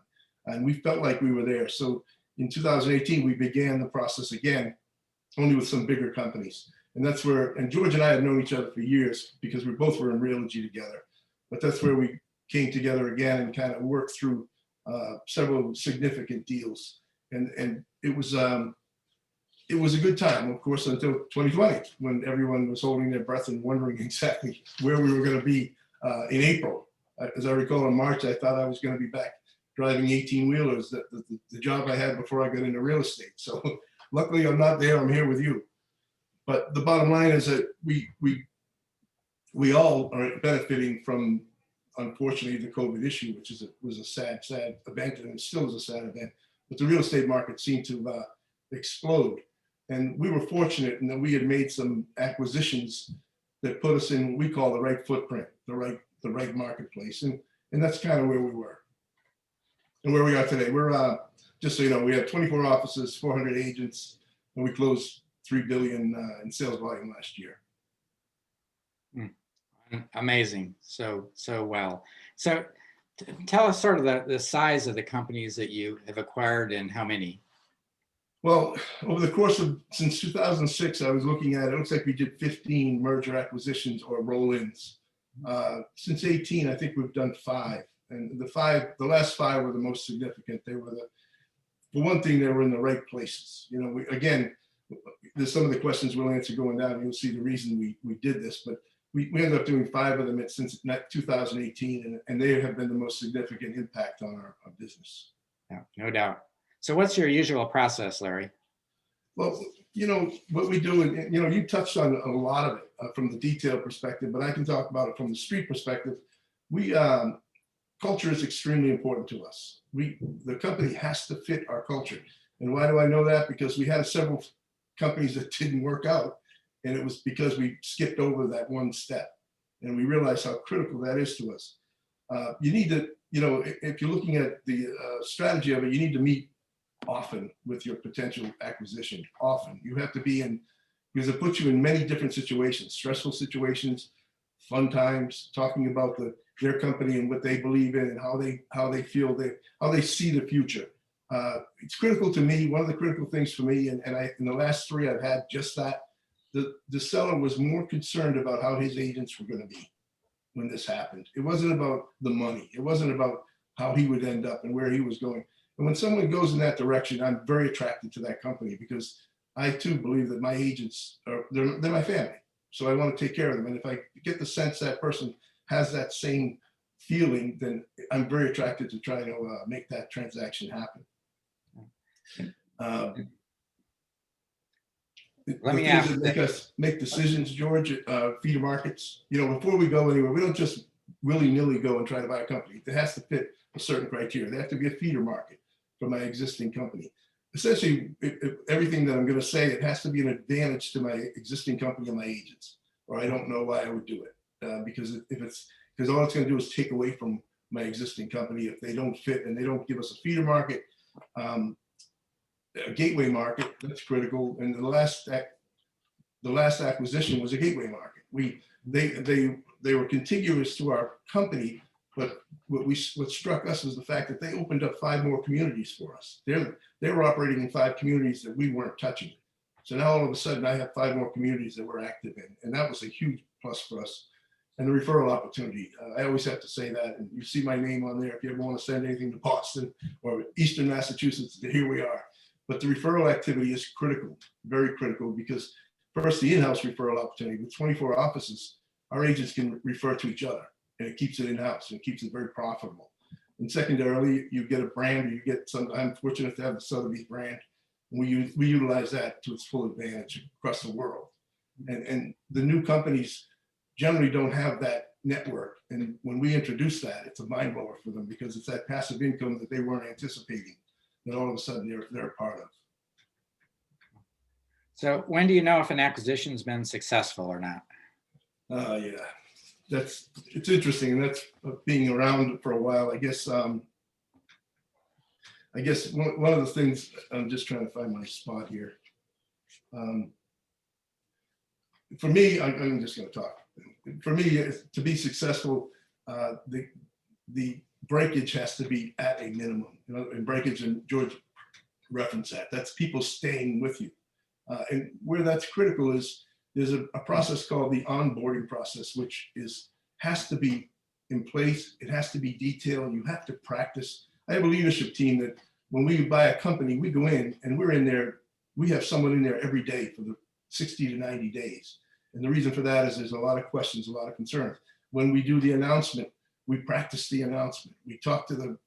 And we felt like we were there. So in 2018, we began the process again, only with some bigger companies. And that's where, and George and I have known each other for years because we both were in Realty together. But that's where we came together again and kind of worked through several significant deals. And it was a good time, of course, until 2020, when everyone was holding their breath and wondering exactly where we were going to be in April. As I recall, in March, I thought I was going to be back driving 18-wheelers, the job I had before I got into real estate. So luckily, I'm not there. I'm here with you. But the bottom line is that we all are benefiting from, unfortunately, the COVID issue, which was a sad event, and it still is a sad event. But the real estate market seemed to explode. And we were fortunate in that we had made some acquisitions that put us in what we call the right footprint, the right marketplace. And that's kind of where we were and where we are today. We're, just so you know, we have 24 offices, 400 agents, and we closed $3 billion in sales volume last year. Amazing. So well. So tell us sort of the size of the companies that you have acquired and how many. Well, over the course of, since 2006, I was looking at, it looks like we did 15 merger acquisitions or roll-ins. Since 18, I think we've done 5. And the last 5 were the most significant. They were for one thing, they were in the right places. You know, again, there's some of the questions we'll answer going down. You'll see the reason we did this, but we ended up doing 5 of them since 2018, and they have been the most significant impact on our business. Yeah, no doubt. So what's your usual process, Larry? Well, you know, what we do, and you know, you touched on a lot of it from the detail perspective, but I can talk about it from the street perspective. Culture is extremely important to us. The company has to fit our culture. And why do I know that? Because we had several companies that didn't work out, and it was because we skipped over that one step, and we realized how critical that is to us. You need to, you know, if you're looking at the strategy of it, you need to meet often with your potential acquisition. Often you have to be in, because it puts you in many different situations, stressful situations, fun times, talking about their company and what they believe in and how they feel, how they see the future. It's critical to me. One of the critical things for me, and in the last 3, I've had just that. The seller was more concerned about how his agents were going to be when this happened. It wasn't about the money. It wasn't about how he would end up and where he was going. And when someone goes in that direction, I'm very attracted to that company, because I too believe that my agents they're my family. So I want to take care of them. And if I get the sense that person has that same feeling, then I'm very attracted to try to make that transaction happen. Let me ask. Make us make decisions, George, feeder markets. You know, before we go anywhere, we don't just willy-nilly go and try to buy a company. It has to fit a certain criteria. They have to be a feeder market for my existing company. Essentially, if everything that I'm going to say, it has to be an advantage to my existing company and my agents, or I don't know why I would do it. Because all it's going to do is take away from my existing company if they don't fit and they don't give us a feeder market. A gateway market, that's critical. And the last acquisition was a gateway market. They were contiguous to our company, but what struck us was the fact that they opened up 5 more communities for us. They were operating in 5 communities that we weren't touching. So now all of a sudden I have 5 more communities that we're active in, and that was a huge plus for us. and the referral opportunity. I always have to say that, and you see my name on there if you ever want to send anything to Boston or Eastern Massachusetts, here we are. But the referral activity is critical, very critical, because first, the in-house referral opportunity. With 24 offices, our agents can refer to each other, and it keeps it in-house and it keeps it very profitable. And secondarily, you get a brand, or you get some. I'm fortunate to have the Sotheby brand. We utilize that to its full advantage across the world. And the new companies generally don't have that network. And when we introduce that, it's a mind blower for them, because it's that passive income that they weren't anticipating that all of a sudden they're a part of. So when do you know if an acquisition's been successful or not? Yeah, it's interesting, and that's being around for a while. I guess one of the things, I'm just trying to find my spot here. For me, I'm just going to talk. For me, to be successful, the breakage has to be at a minimum. You know, and breakage, and George referenced that. That's people staying with you. And where that's critical is there's a process called the onboarding process, which has to be in place. It has to be detailed. You have to practice. I have a leadership team that when we buy a company, we go in and we're in there. We have someone in there every day for the 60 to 90 days. And the reason for that is there's a lot of questions, a lot of concerns. When we do the announcement, we practice the announcement. We talk to the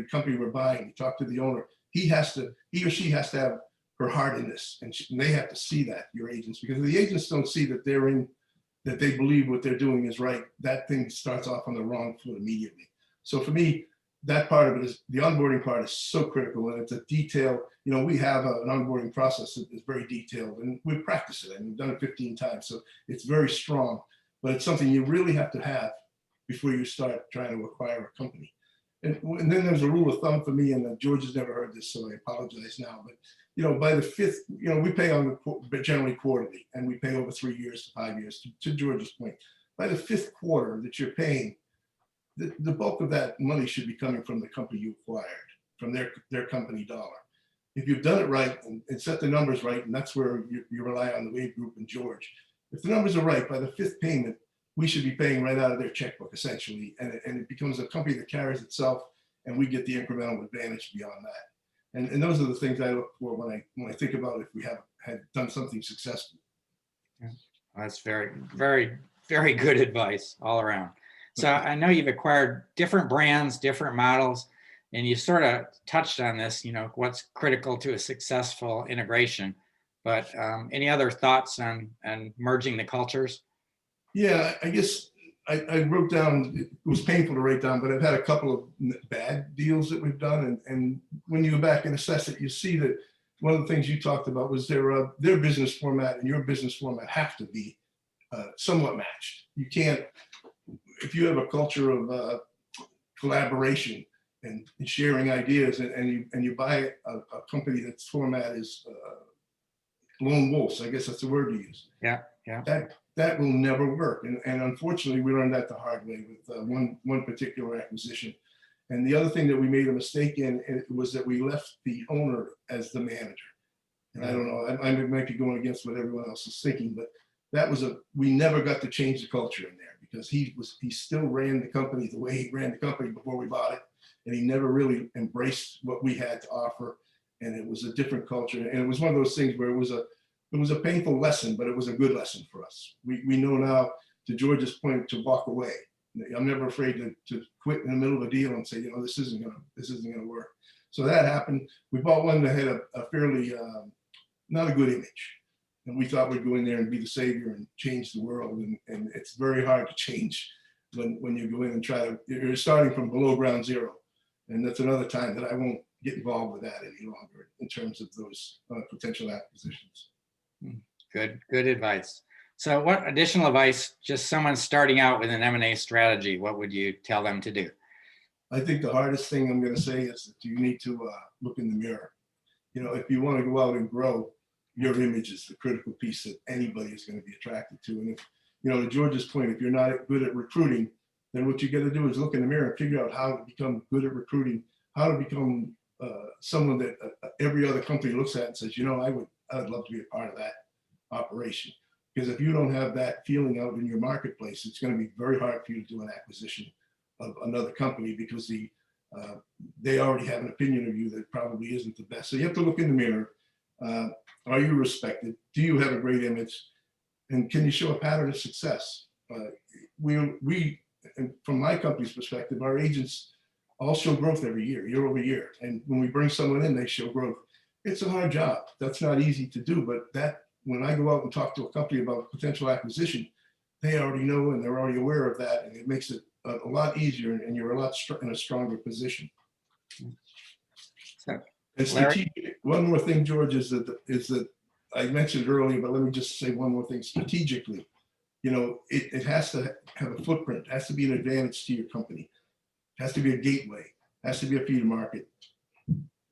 company we're buying. We talk to the owner. He or she has to have her heart in this, and they have to see that, your agents, because if the agents don't see that that they believe what they're doing is right, that thing starts off on the wrong foot immediately. So for me, that part of it is the onboarding part is so critical, and it's a detail. You know, we have an onboarding process that is very detailed, and we practice it, and we've done it 15 times, so it's very strong. But it's something you really have to have before you start trying to acquire a company. And then there's a rule of thumb for me, and George has never heard this, so I apologize now. But you know, by the fifth, you know, we pay generally quarterly, and we pay over 3 years to 5 years. To George's point, by the fifth quarter that you're paying, the bulk of that money should be coming from the company you acquired, from their company dollar. If you've done it right and set the numbers right, and that's where you rely on the WAV Group and George. If the numbers are right, by the fifth payment, we should be paying right out of their checkbook, essentially, and it becomes a company that carries itself, and we get the incremental advantage beyond that. And those are the things I look for when I think about if we had done something successful. Yeah. That's very, very, very good advice all around. So I know you've acquired different brands, different models, and you sort of touched on this, you know, what's critical to a successful integration. But any other thoughts on merging the cultures? Yeah, I guess I wrote down, it was painful to write down, but I've had a couple of bad deals that we've done. And when you go back and assess it, you see that one of the things you talked about was their business format and your business format have to be somewhat matched. You can't, if you have a culture of collaboration and sharing ideas, and you buy a company that's format is lone wolves, I guess that's the word to use. Yeah. That will never work. And unfortunately, we learned that the hard way with one particular acquisition. And the other thing that we made a mistake in was that we left the owner as the manager. And I don't know, I might be going against what everyone else is thinking, but we never got to change the culture in there, because he still ran the company the way he ran the company before we bought it. And he never really embraced what we had to offer. And it was a different culture. And it was one of those things where it was a painful lesson, but it was a good lesson for us. We know now, to George's point, to walk away. I'm never afraid to quit in the middle of a deal and say, you know, this isn't gonna work. So that happened. We bought one that had a fairly not a good image, and we thought we'd go in there and be the savior and change the world. And it's very hard to change when you go in and you're starting from below ground zero. And that's another time that I won't get involved with that any longer in terms of those potential acquisitions. Good advice. So what additional advice, just someone starting out with an M&A strategy, what would you tell them to do? I think the hardest thing I'm going to say is that you need to look in the mirror. You know, if you want to go out and grow, your image is the critical piece that anybody is going to be attracted to. And if, you know, to George's point, if you're not good at recruiting, then what you got to do is look in the mirror and figure out how to become good at recruiting, how to become someone that every other company looks at and says, you know, I'd love to be a part of that operation. Because if you don't have that feeling out in your marketplace, it's going to be very hard for you to do an acquisition of another company, because they already have an opinion of you that probably isn't the best. So you have to look in the mirror. Are you respected? Do you have a great image? And can you show a pattern of success? And from my company's perspective, our agents all show growth every year, year over year. And when we bring someone in, they show growth. It's a hard job. That's not easy to do, but that when I go out and talk to a company about potential acquisition, they already know and they're already aware of that, and it makes it a lot easier, and you're in a stronger position. So, And strategic, one more thing, George, is that I mentioned earlier, but let me just say one more thing. Strategically, it has to have a footprint. It has to be an advantage to your company. It has to be a gateway. It has to be a feeder market.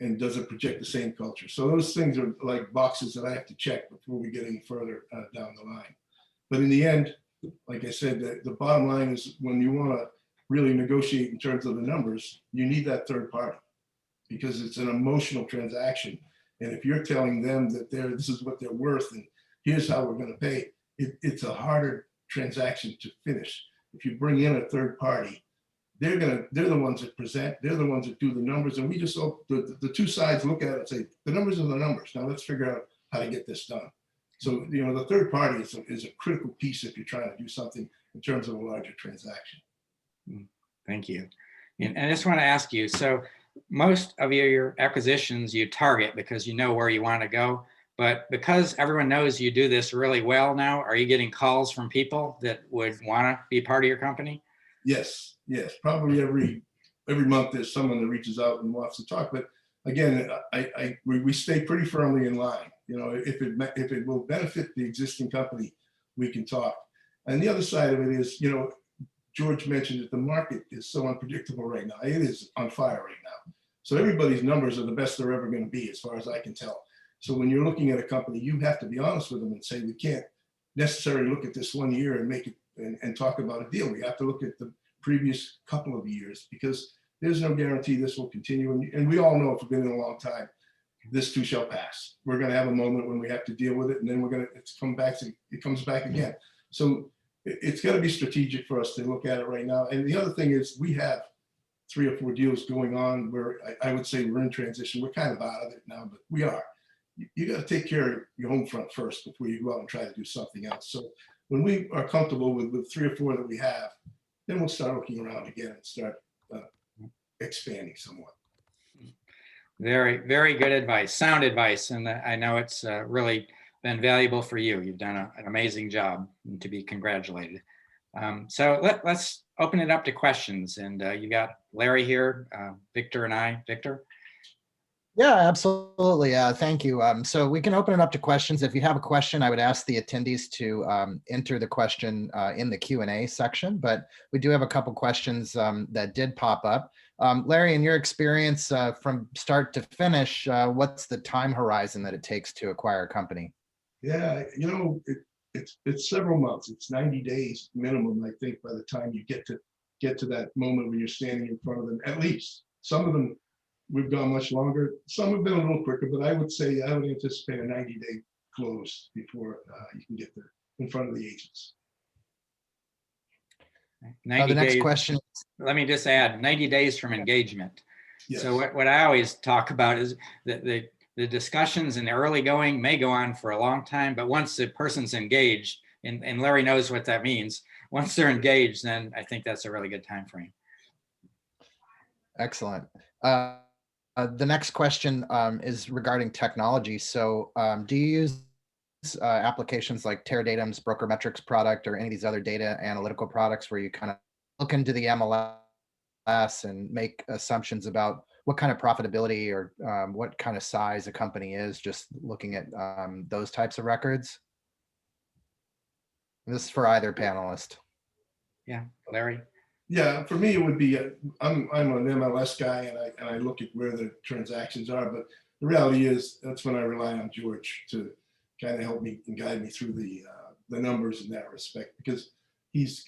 And does it project the same culture? So those things are like boxes that I have to check before we get any further down the line. But in the end, like I said, the bottom line is when you want to really negotiate in terms of the numbers, you need that third party, because it's an emotional transaction. And if you're telling them that this is what they're worth and here's how we're going to pay, it's a harder transaction to finish. If you bring in a third party, they're the ones that present, they're the ones that do the numbers, and we just the two sides look at it and say, the numbers are the numbers. Now let's figure out how to get this done. So the third party is a critical piece if you're trying to do something in terms of a larger transaction. Thank you. And I just want to ask you, so most of your acquisitions you target because you know where you want to go, but because everyone knows you do this really well now, are you getting calls from people that would want to be part of your company? Yes, probably every month there's someone that reaches out and wants to talk. But again, we stay pretty firmly in line. If it will benefit the existing company, we can talk. And the other side of it is, George mentioned that the market is so unpredictable right now. It is on fire right now. So everybody's numbers are the best they're ever going to be, as far as I can tell. So when you're looking at a company, you have to be honest with them and say, we can't necessarily look at this 1 year and make it and talk about a deal. We have to look at the previous couple of years, because there's no guarantee this will continue. And we all know, if we've been in a long time, this too shall pass. We're going to have a moment when we have to deal with it, and then it comes back again. So it's got to be strategic for us to look at it right now. And the other thing is, we have 3 or 4 deals going on where I would say we're in transition. We're kind of out of it now, but we are. You got to take care of your home front first before you go out and try to do something else. So when we are comfortable with 3 or 4 that we have, then we'll start looking around again and start expanding somewhat. Very, very good advice, sound advice. And I know it's really been valuable for you. You've done an amazing job, and to be congratulated. So let's open it up to questions. And you got Larry here, Victor and I. Victor? Yeah, absolutely. Thank you. So we can open it up to questions. If you have a question, I would ask the attendees to enter the question in the Q&A section, but we do have a couple questions that did pop up. Larry, in your experience from start to finish, what's the time horizon that it takes to acquire a company? Yeah, it's several months. It's 90 days minimum, I think, by the time you get to that moment when you're standing in front of them. At least some of them we've gone much longer. Some have been a little quicker, but I would say I would anticipate a 90-day close before you can get there in front of the agents. 90 the next days, question. Let me just add 90 days from engagement. Yes. So what I always talk about is that the discussions in the early going may go on for a long time, but once the person's engaged, and Larry knows what that means, once they're engaged, then I think that's a really good time frame. Excellent. The next question is regarding technology. So do you use applications like Teradata's Brokermetrics product or any of these other data analytical products where you kind of look into the MLS and make assumptions about what kind of profitability or what kind of size a company is, just looking at those types of records? This is for either panelist. Yeah, Larry? Yeah, for me, it would be, I'm an MLS guy, and I look at where the transactions are, but the reality is that's when I rely on George to kind of help me and guide me through the numbers in that respect, because he's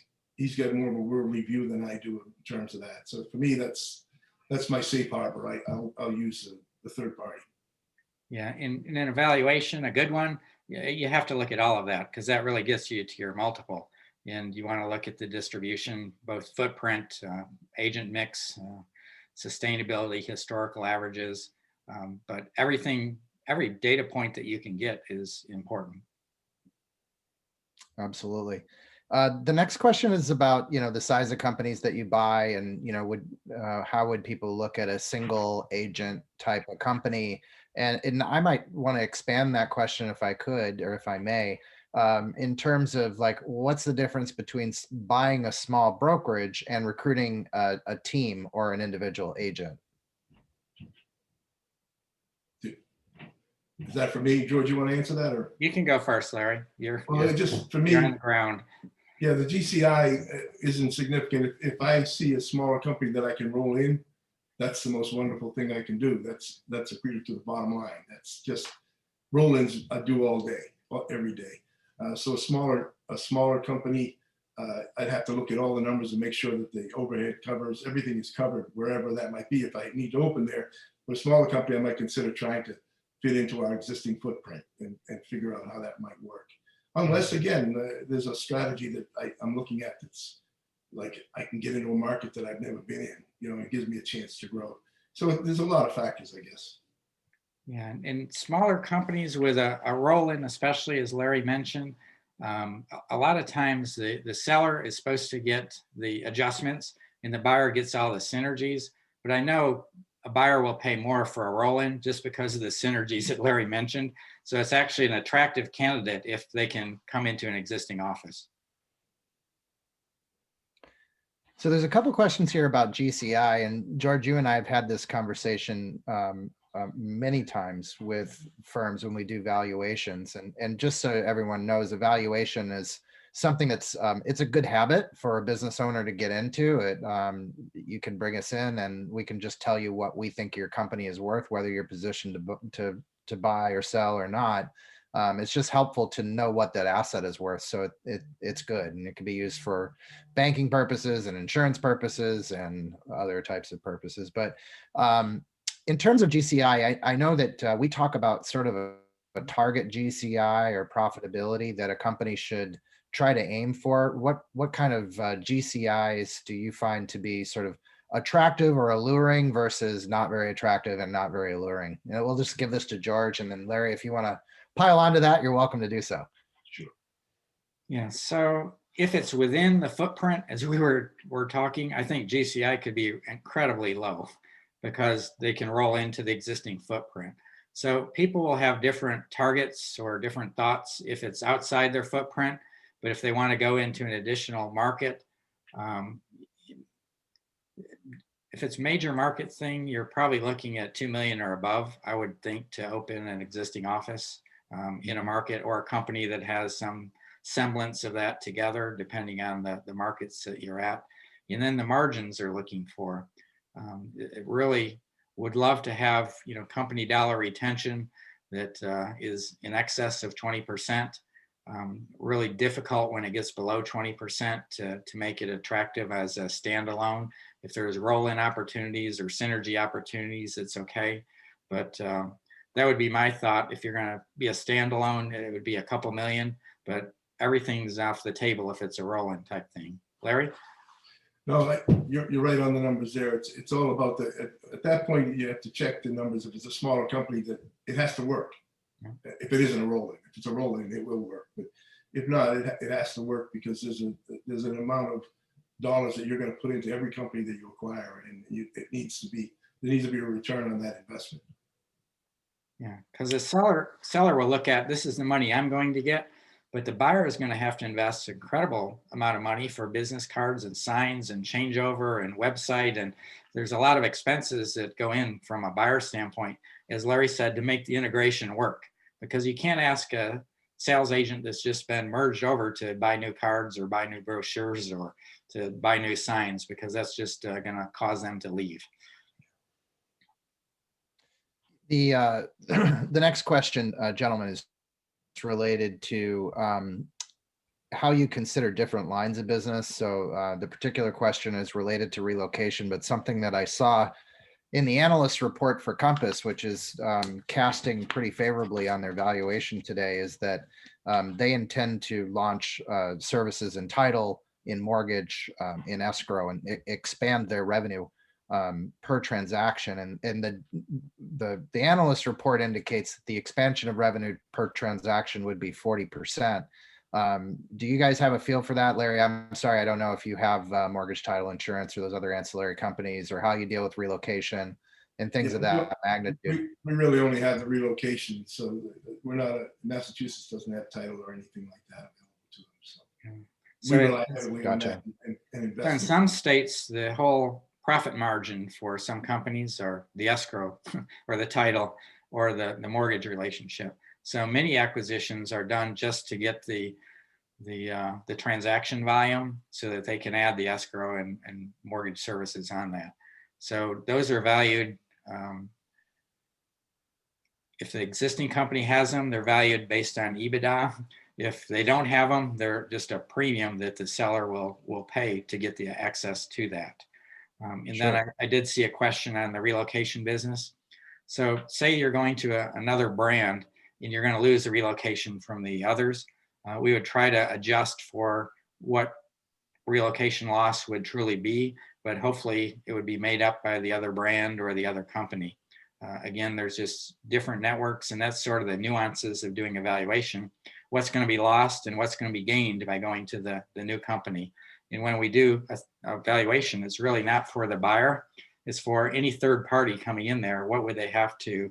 got more of a worldly view than I do in terms of that. So for me, that's my safe harbor. I'll use the third party. Yeah, in an evaluation, a good one, you have to look at all of that because that really gets you to your multiple. And you want to look at the distribution, both footprint, agent mix, sustainability, historical averages. But everything, every data point that you can get is important. Absolutely. The next question is about, the size of companies that you buy and, how would people look at a single agent type of company? And I might want to expand that question if I could, or if I may, in terms of like, what's the difference between buying a small brokerage and recruiting a team or an individual agent? Is that for me, George? You want to answer that, or? You can go first, Larry. Well, just for me, you're on the ground. yeah, the GCI isn't significant. If I see a smaller company that I can roll in, that's the most wonderful thing I can do. That's accretive to the bottom line. That's just roll-ins I do all day, every day. So a smaller company, I'd have to look at all the numbers and make sure that the overhead covers, everything is covered wherever that might be. If I need to open there, for a smaller company, I might consider trying to fit into our existing footprint and figure out how that might work. Unless, again, there's a strategy that I'm looking at that's like I can get into a market that I've never been in. It gives me a chance to grow. So there's a lot of factors, I guess. Yeah, and smaller companies with a roll-in, especially as Larry mentioned, a lot of times the seller is supposed to get the adjustments and the buyer gets all the synergies. But I know a buyer will pay more for a roll-in just because of the synergies that Larry mentioned. So it's actually an attractive candidate if they can come into an existing office. So there's a couple questions here about GCI, and George, you and I have had this conversation many times with firms when we do valuations, and just so everyone knows, evaluation is something that's it's a good habit for a business owner to get into. It you can bring us in and we can just tell you what we think your company is worth, whether you're positioned to buy or sell or not. It's just helpful to know what that asset is worth. So it's good, and it can be used for banking purposes and insurance purposes and other types of purposes. But in terms of GCI, I know that we talk about sort of a target GCI or profitability that a company should try to aim for. What kind of GCIs do you find to be sort of attractive or alluring versus not very attractive and not very alluring? We'll just give this to George, and then Larry, if you want to pile onto that, you're welcome to do so. Sure. Yeah, so if it's within the footprint, as we were talking, I think GCI could be incredibly low because they can roll into the existing footprint. So people will have different targets or different thoughts if it's outside their footprint, but if they want to go into an additional market, if it's major market thing, you're probably looking at 2 million or above, I would think, to open an existing office in a market or a company that has some semblance of that together, depending on the markets that you're at. And then the margins are looking for. It really would love to have, company dollar retention that is in excess of 20%. Really difficult when it gets below 20% to make it attractive as a standalone. If there's roll-in opportunities or synergy opportunities, it's okay. But that would be my thought. If you're going to be a standalone, it would be a couple million, but everything's off the table if it's a roll-in type thing. Larry? No, you're right on the numbers there. It's all about at that point, you have to check the numbers. If it's a smaller company, that it has to work. If it isn't a roll-in, if it's a roll-in, it will work. But if not, it has to work because there's an amount of dollars that you're going to put into every company that you acquire, and there needs to be a return on that investment. Yeah, because the seller will look at, this is the money I'm going to get, but the buyer is going to have to invest an incredible amount of money for business cards and signs and changeover and website. And there's a lot of expenses that go in from a buyer standpoint, as Larry said, to make the integration work. Because you can't ask a sales agent that's just been merged over to buy new cards or buy new brochures or to buy new signs, because that's just going to cause them to leave. The next question, gentlemen, is related to how you consider different lines of business. So the particular question is related to relocation, but something that I saw in the analyst report for Compass, which is casting pretty favorably on their valuation today, is that they intend to launch services in title, in mortgage, in escrow, and expand their revenue per transaction. And the analyst report indicates that the expansion of revenue per transaction would be 40%. Do you guys have a feel for that, Larry? I'm sorry, I don't know if you have mortgage title insurance or those other ancillary companies, or how you deal with relocation and things of that magnitude. We really only have the relocation, so we're not Massachusetts doesn't have title or anything like that available to them. So, So we rely heavily on gotcha. that and in invest. some states, the whole profit margin for some companies are the escrow or the title or the mortgage relationship. So many acquisitions are done just to get the transaction volume so that they can add the escrow and mortgage services on that. So those are valued. If the existing company has them, they're valued based on Ebitda. If they don't have them, they're just a premium that the seller will pay to get the access to that. And Sure. then I did see a question on the relocation business. So say you're going to another brand and you're going to lose the relocation from the others. We would try to adjust for what relocation loss would truly be, but hopefully it would be made up by the other brand or the other company. Again, there's just different networks, and that's sort of the nuances of doing evaluation. What's going to be lost and what's going to be gained by going to the new company. And when we do a valuation, it's really not for the buyer, it's for any third party coming in there. What would they have to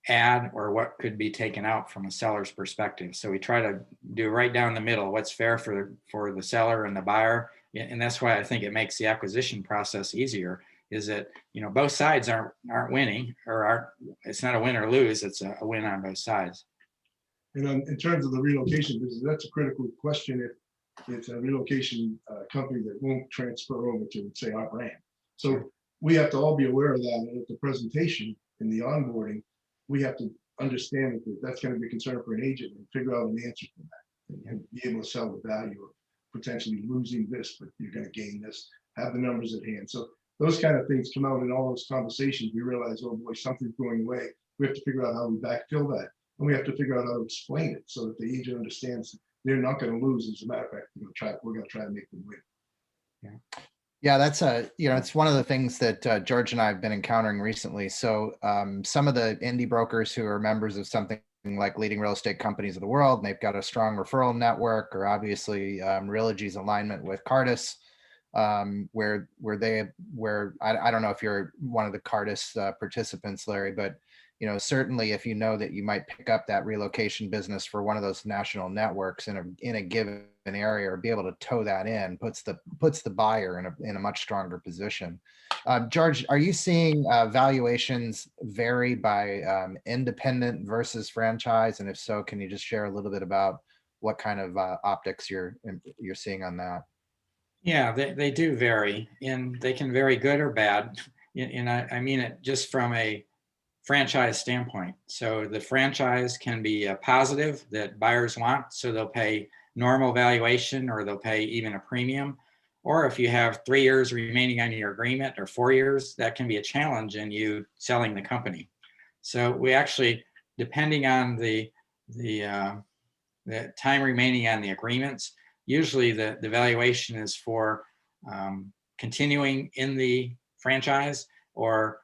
add, or what could be taken out from a seller's perspective? So we try to do right down the middle, what's fair for the seller and the buyer. And that's why I think it makes the acquisition process easier, is that, you know, both sides aren't winning, or it's not a win or lose, it's a win on both sides. And in terms of the relocation business, that's a critical question. If it's a relocation company that won't transfer over to, say, our brand. So we have to all be aware of that. And at the presentation in the onboarding, we have to understand that that's going to be a concern for an agent, and figure out an answer for that, and be able to sell the value of potentially losing this, but you're going to gain this, have the numbers at hand. So those kind of things come out in all those conversations. We realize, oh boy, something's going away. We have to figure out how we backfill that. And we have to figure out how to explain it so that the agent understands they're not going to lose. As a matter of fact, we're going to try to make them win. Yeah, that's it's one of the things that George and I have been encountering recently. So some of the indie brokers who are members of something like leading real estate companies of the world, and they've got a strong referral network, or obviously Realogy's alignment with Cardis, where I don't know if you're one of the Cardis participants, Larry, but certainly if you know that you might pick up that relocation business for one of those national networks in a given area, or be able to tow that in, puts the buyer in a much stronger position. George, are you seeing valuations vary by independent versus franchise? And if so, can you just share a little bit about what kind of optics you're seeing on that? Yeah, they do vary, and they can vary good or bad. And I mean it just from a franchise standpoint. So the franchise can be a positive that buyers want, so they'll pay normal valuation, or they'll pay even a premium. Or if you have 3 years remaining on your agreement, or 4 years, that can be a challenge in you selling the company. So we actually, depending on the time remaining on the agreements, usually the valuation is for continuing in the franchise, or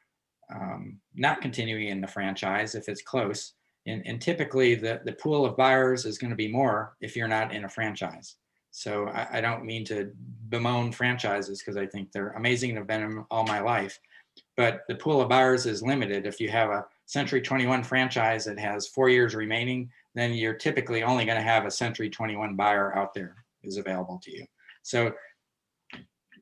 not continuing in the franchise if it's close. And typically the pool of buyers is going to be more if you're not in a franchise. So I don't mean to bemoan franchises, because I think they're amazing and have been in all my life. But the pool of buyers is limited. If you have a Century 21 franchise that has 4 years remaining, then you're typically only going to have a Century 21 buyer out there is available to you. So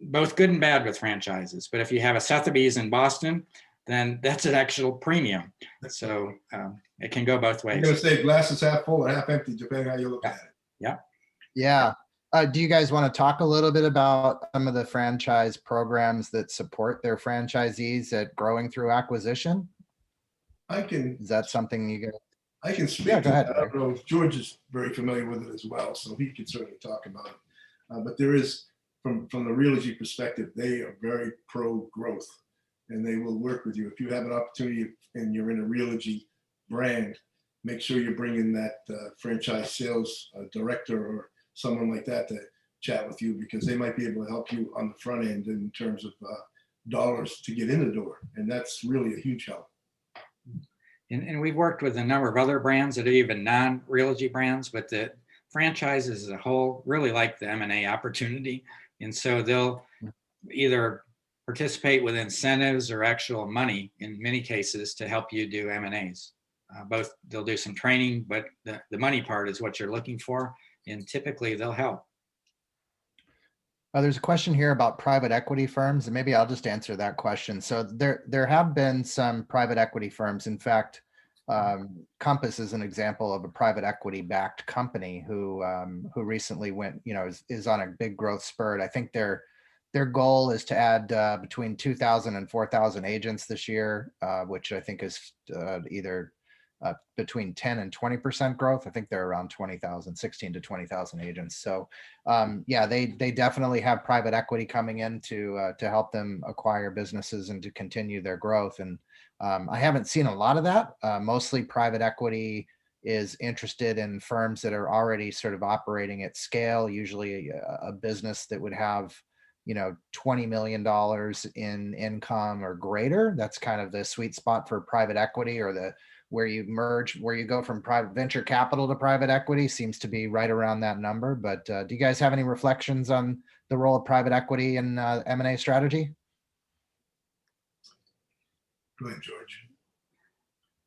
both good and bad with franchises. But if you have a Sotheby's in Boston, then that's an actual premium. So it can go both ways. You're going to say glass is half full or half empty, depending on how you look at it. Yeah. Yeah. Do you guys want to talk a little bit about some of the franchise programs that support their franchisees at growing through acquisition? Is that something you guys? I can speak. Yeah, go ahead. I don't know if George is very familiar with it as well, so he can certainly talk about it. But there is from the Realty perspective, they are very pro growth, and they will work with you. If you have an opportunity and you're in a Realty brand, make sure you bring in that franchise sales director or someone like that to chat with you, because they might be able to help you on the front end in terms of dollars to get in the door. And that's really a huge help. And we've worked with a number of other brands that are even non-Realty brands, but the franchises as a whole really like the M&A opportunity. And so they'll either participate with incentives or actual money in many cases to help you do M&As. Both they'll do some training, but the money part is what you're looking for. And typically they'll help. There's a question here about private equity firms, and maybe I'll just answer that question. So there have been some private equity firms. In fact, Compass is an example of a private equity backed company who recently went, is on a big growth spurt. I think their goal is to add between 2,000 and 4,000 agents this year, which I think is either between 10 and 20% growth. I think they're around 20,000, 16 to 20,000 agents. So yeah, they definitely have private equity coming in to help them acquire businesses and to continue their growth. And I haven't seen a lot of that. Mostly private equity is interested in firms that are already sort of operating at scale, usually a business that would have $20 million in income or greater. That's kind of the sweet spot for private equity, or where you merge, where you go from private venture capital to private equity seems to be right around that number. But do you guys have any reflections on the role of private equity in M&A strategy? Go ahead, George.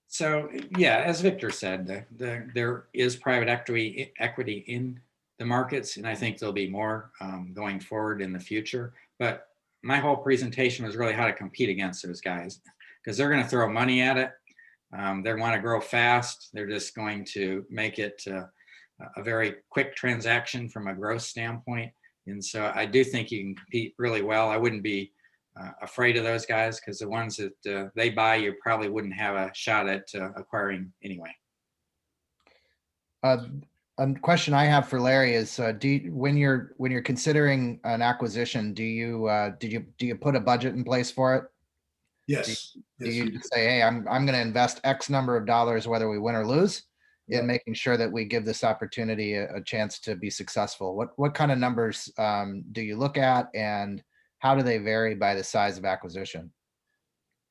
So yeah, as Victor said, there is private equity in the markets, and I think there'll be more going forward in the future. But my whole presentation was really how to compete against those guys, because they're going to throw money at it. They want to grow fast. They're just going to make it a very quick transaction from a growth standpoint. And so I do think you can compete really well. I wouldn't be afraid of those guys, because the ones that they buy, you probably wouldn't have a shot at acquiring anyway. A question I have for Larry is, when you're considering an acquisition, do you put a budget in place for it? Yes. Do you say, hey, I'm going to invest X number of dollars, whether we win or lose, in making sure that we give this opportunity a chance to be successful? What kind of numbers do you look at, and how do they vary by the size of acquisition?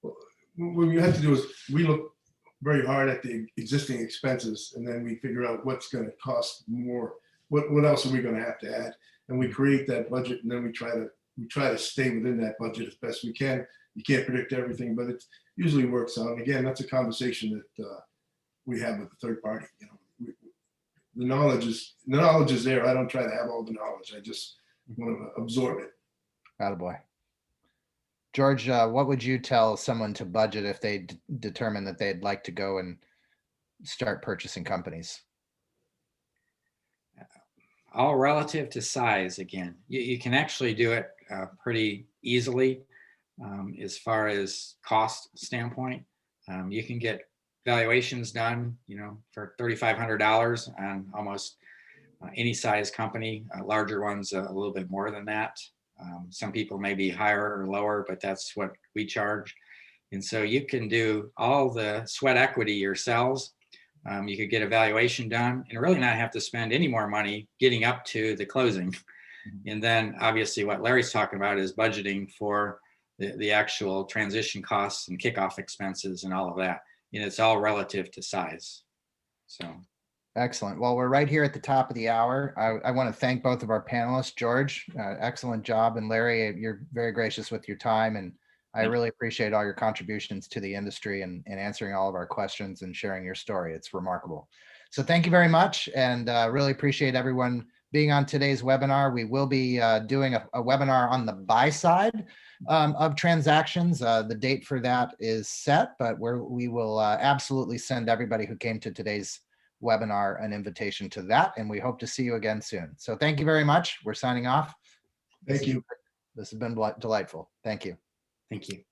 What we have to do is we look very hard at the existing expenses, and then we figure out what's going to cost more. What else are we going to have to add? And we create that budget, and then we try to stay within that budget as best we can. You can't predict everything, but it usually works out. And again, that's a conversation that we have with the third party. The knowledge is there. I don't try to have all the knowledge. I just want to absorb it. Attaboy. George, what would you tell someone to budget if they determine that they'd like to go and start purchasing companies? All relative to size. Again, you can actually do it pretty easily as far as cost standpoint. You can get valuations done, for $3,500 on almost any size company. Larger ones a little bit more than that. Some people may be higher or lower, but that's what we charge. And so you can do all the sweat equity yourselves. You could get a valuation done and really not have to spend any more money getting up to the closing. And then obviously what Larry's talking about is budgeting for the actual transition costs and kickoff expenses and all of that. And it's all relative to size. So. Excellent. Well, we're right here at the top of the hour. I want to thank both of our panelists. George, excellent job. And Larry, you're very gracious with your time. And I really appreciate all your contributions to the industry and answering all of our questions and sharing your story. It's remarkable. So thank you very much. And really appreciate everyone being on today's webinar. We will be doing a webinar on the buy side of transactions. The date for that is set, but we will absolutely send everybody who came to today's webinar an invitation to that, and we hope to see you again soon. So thank you very much. We're signing off. Thank you. This has been delightful. Thank you. Thank you.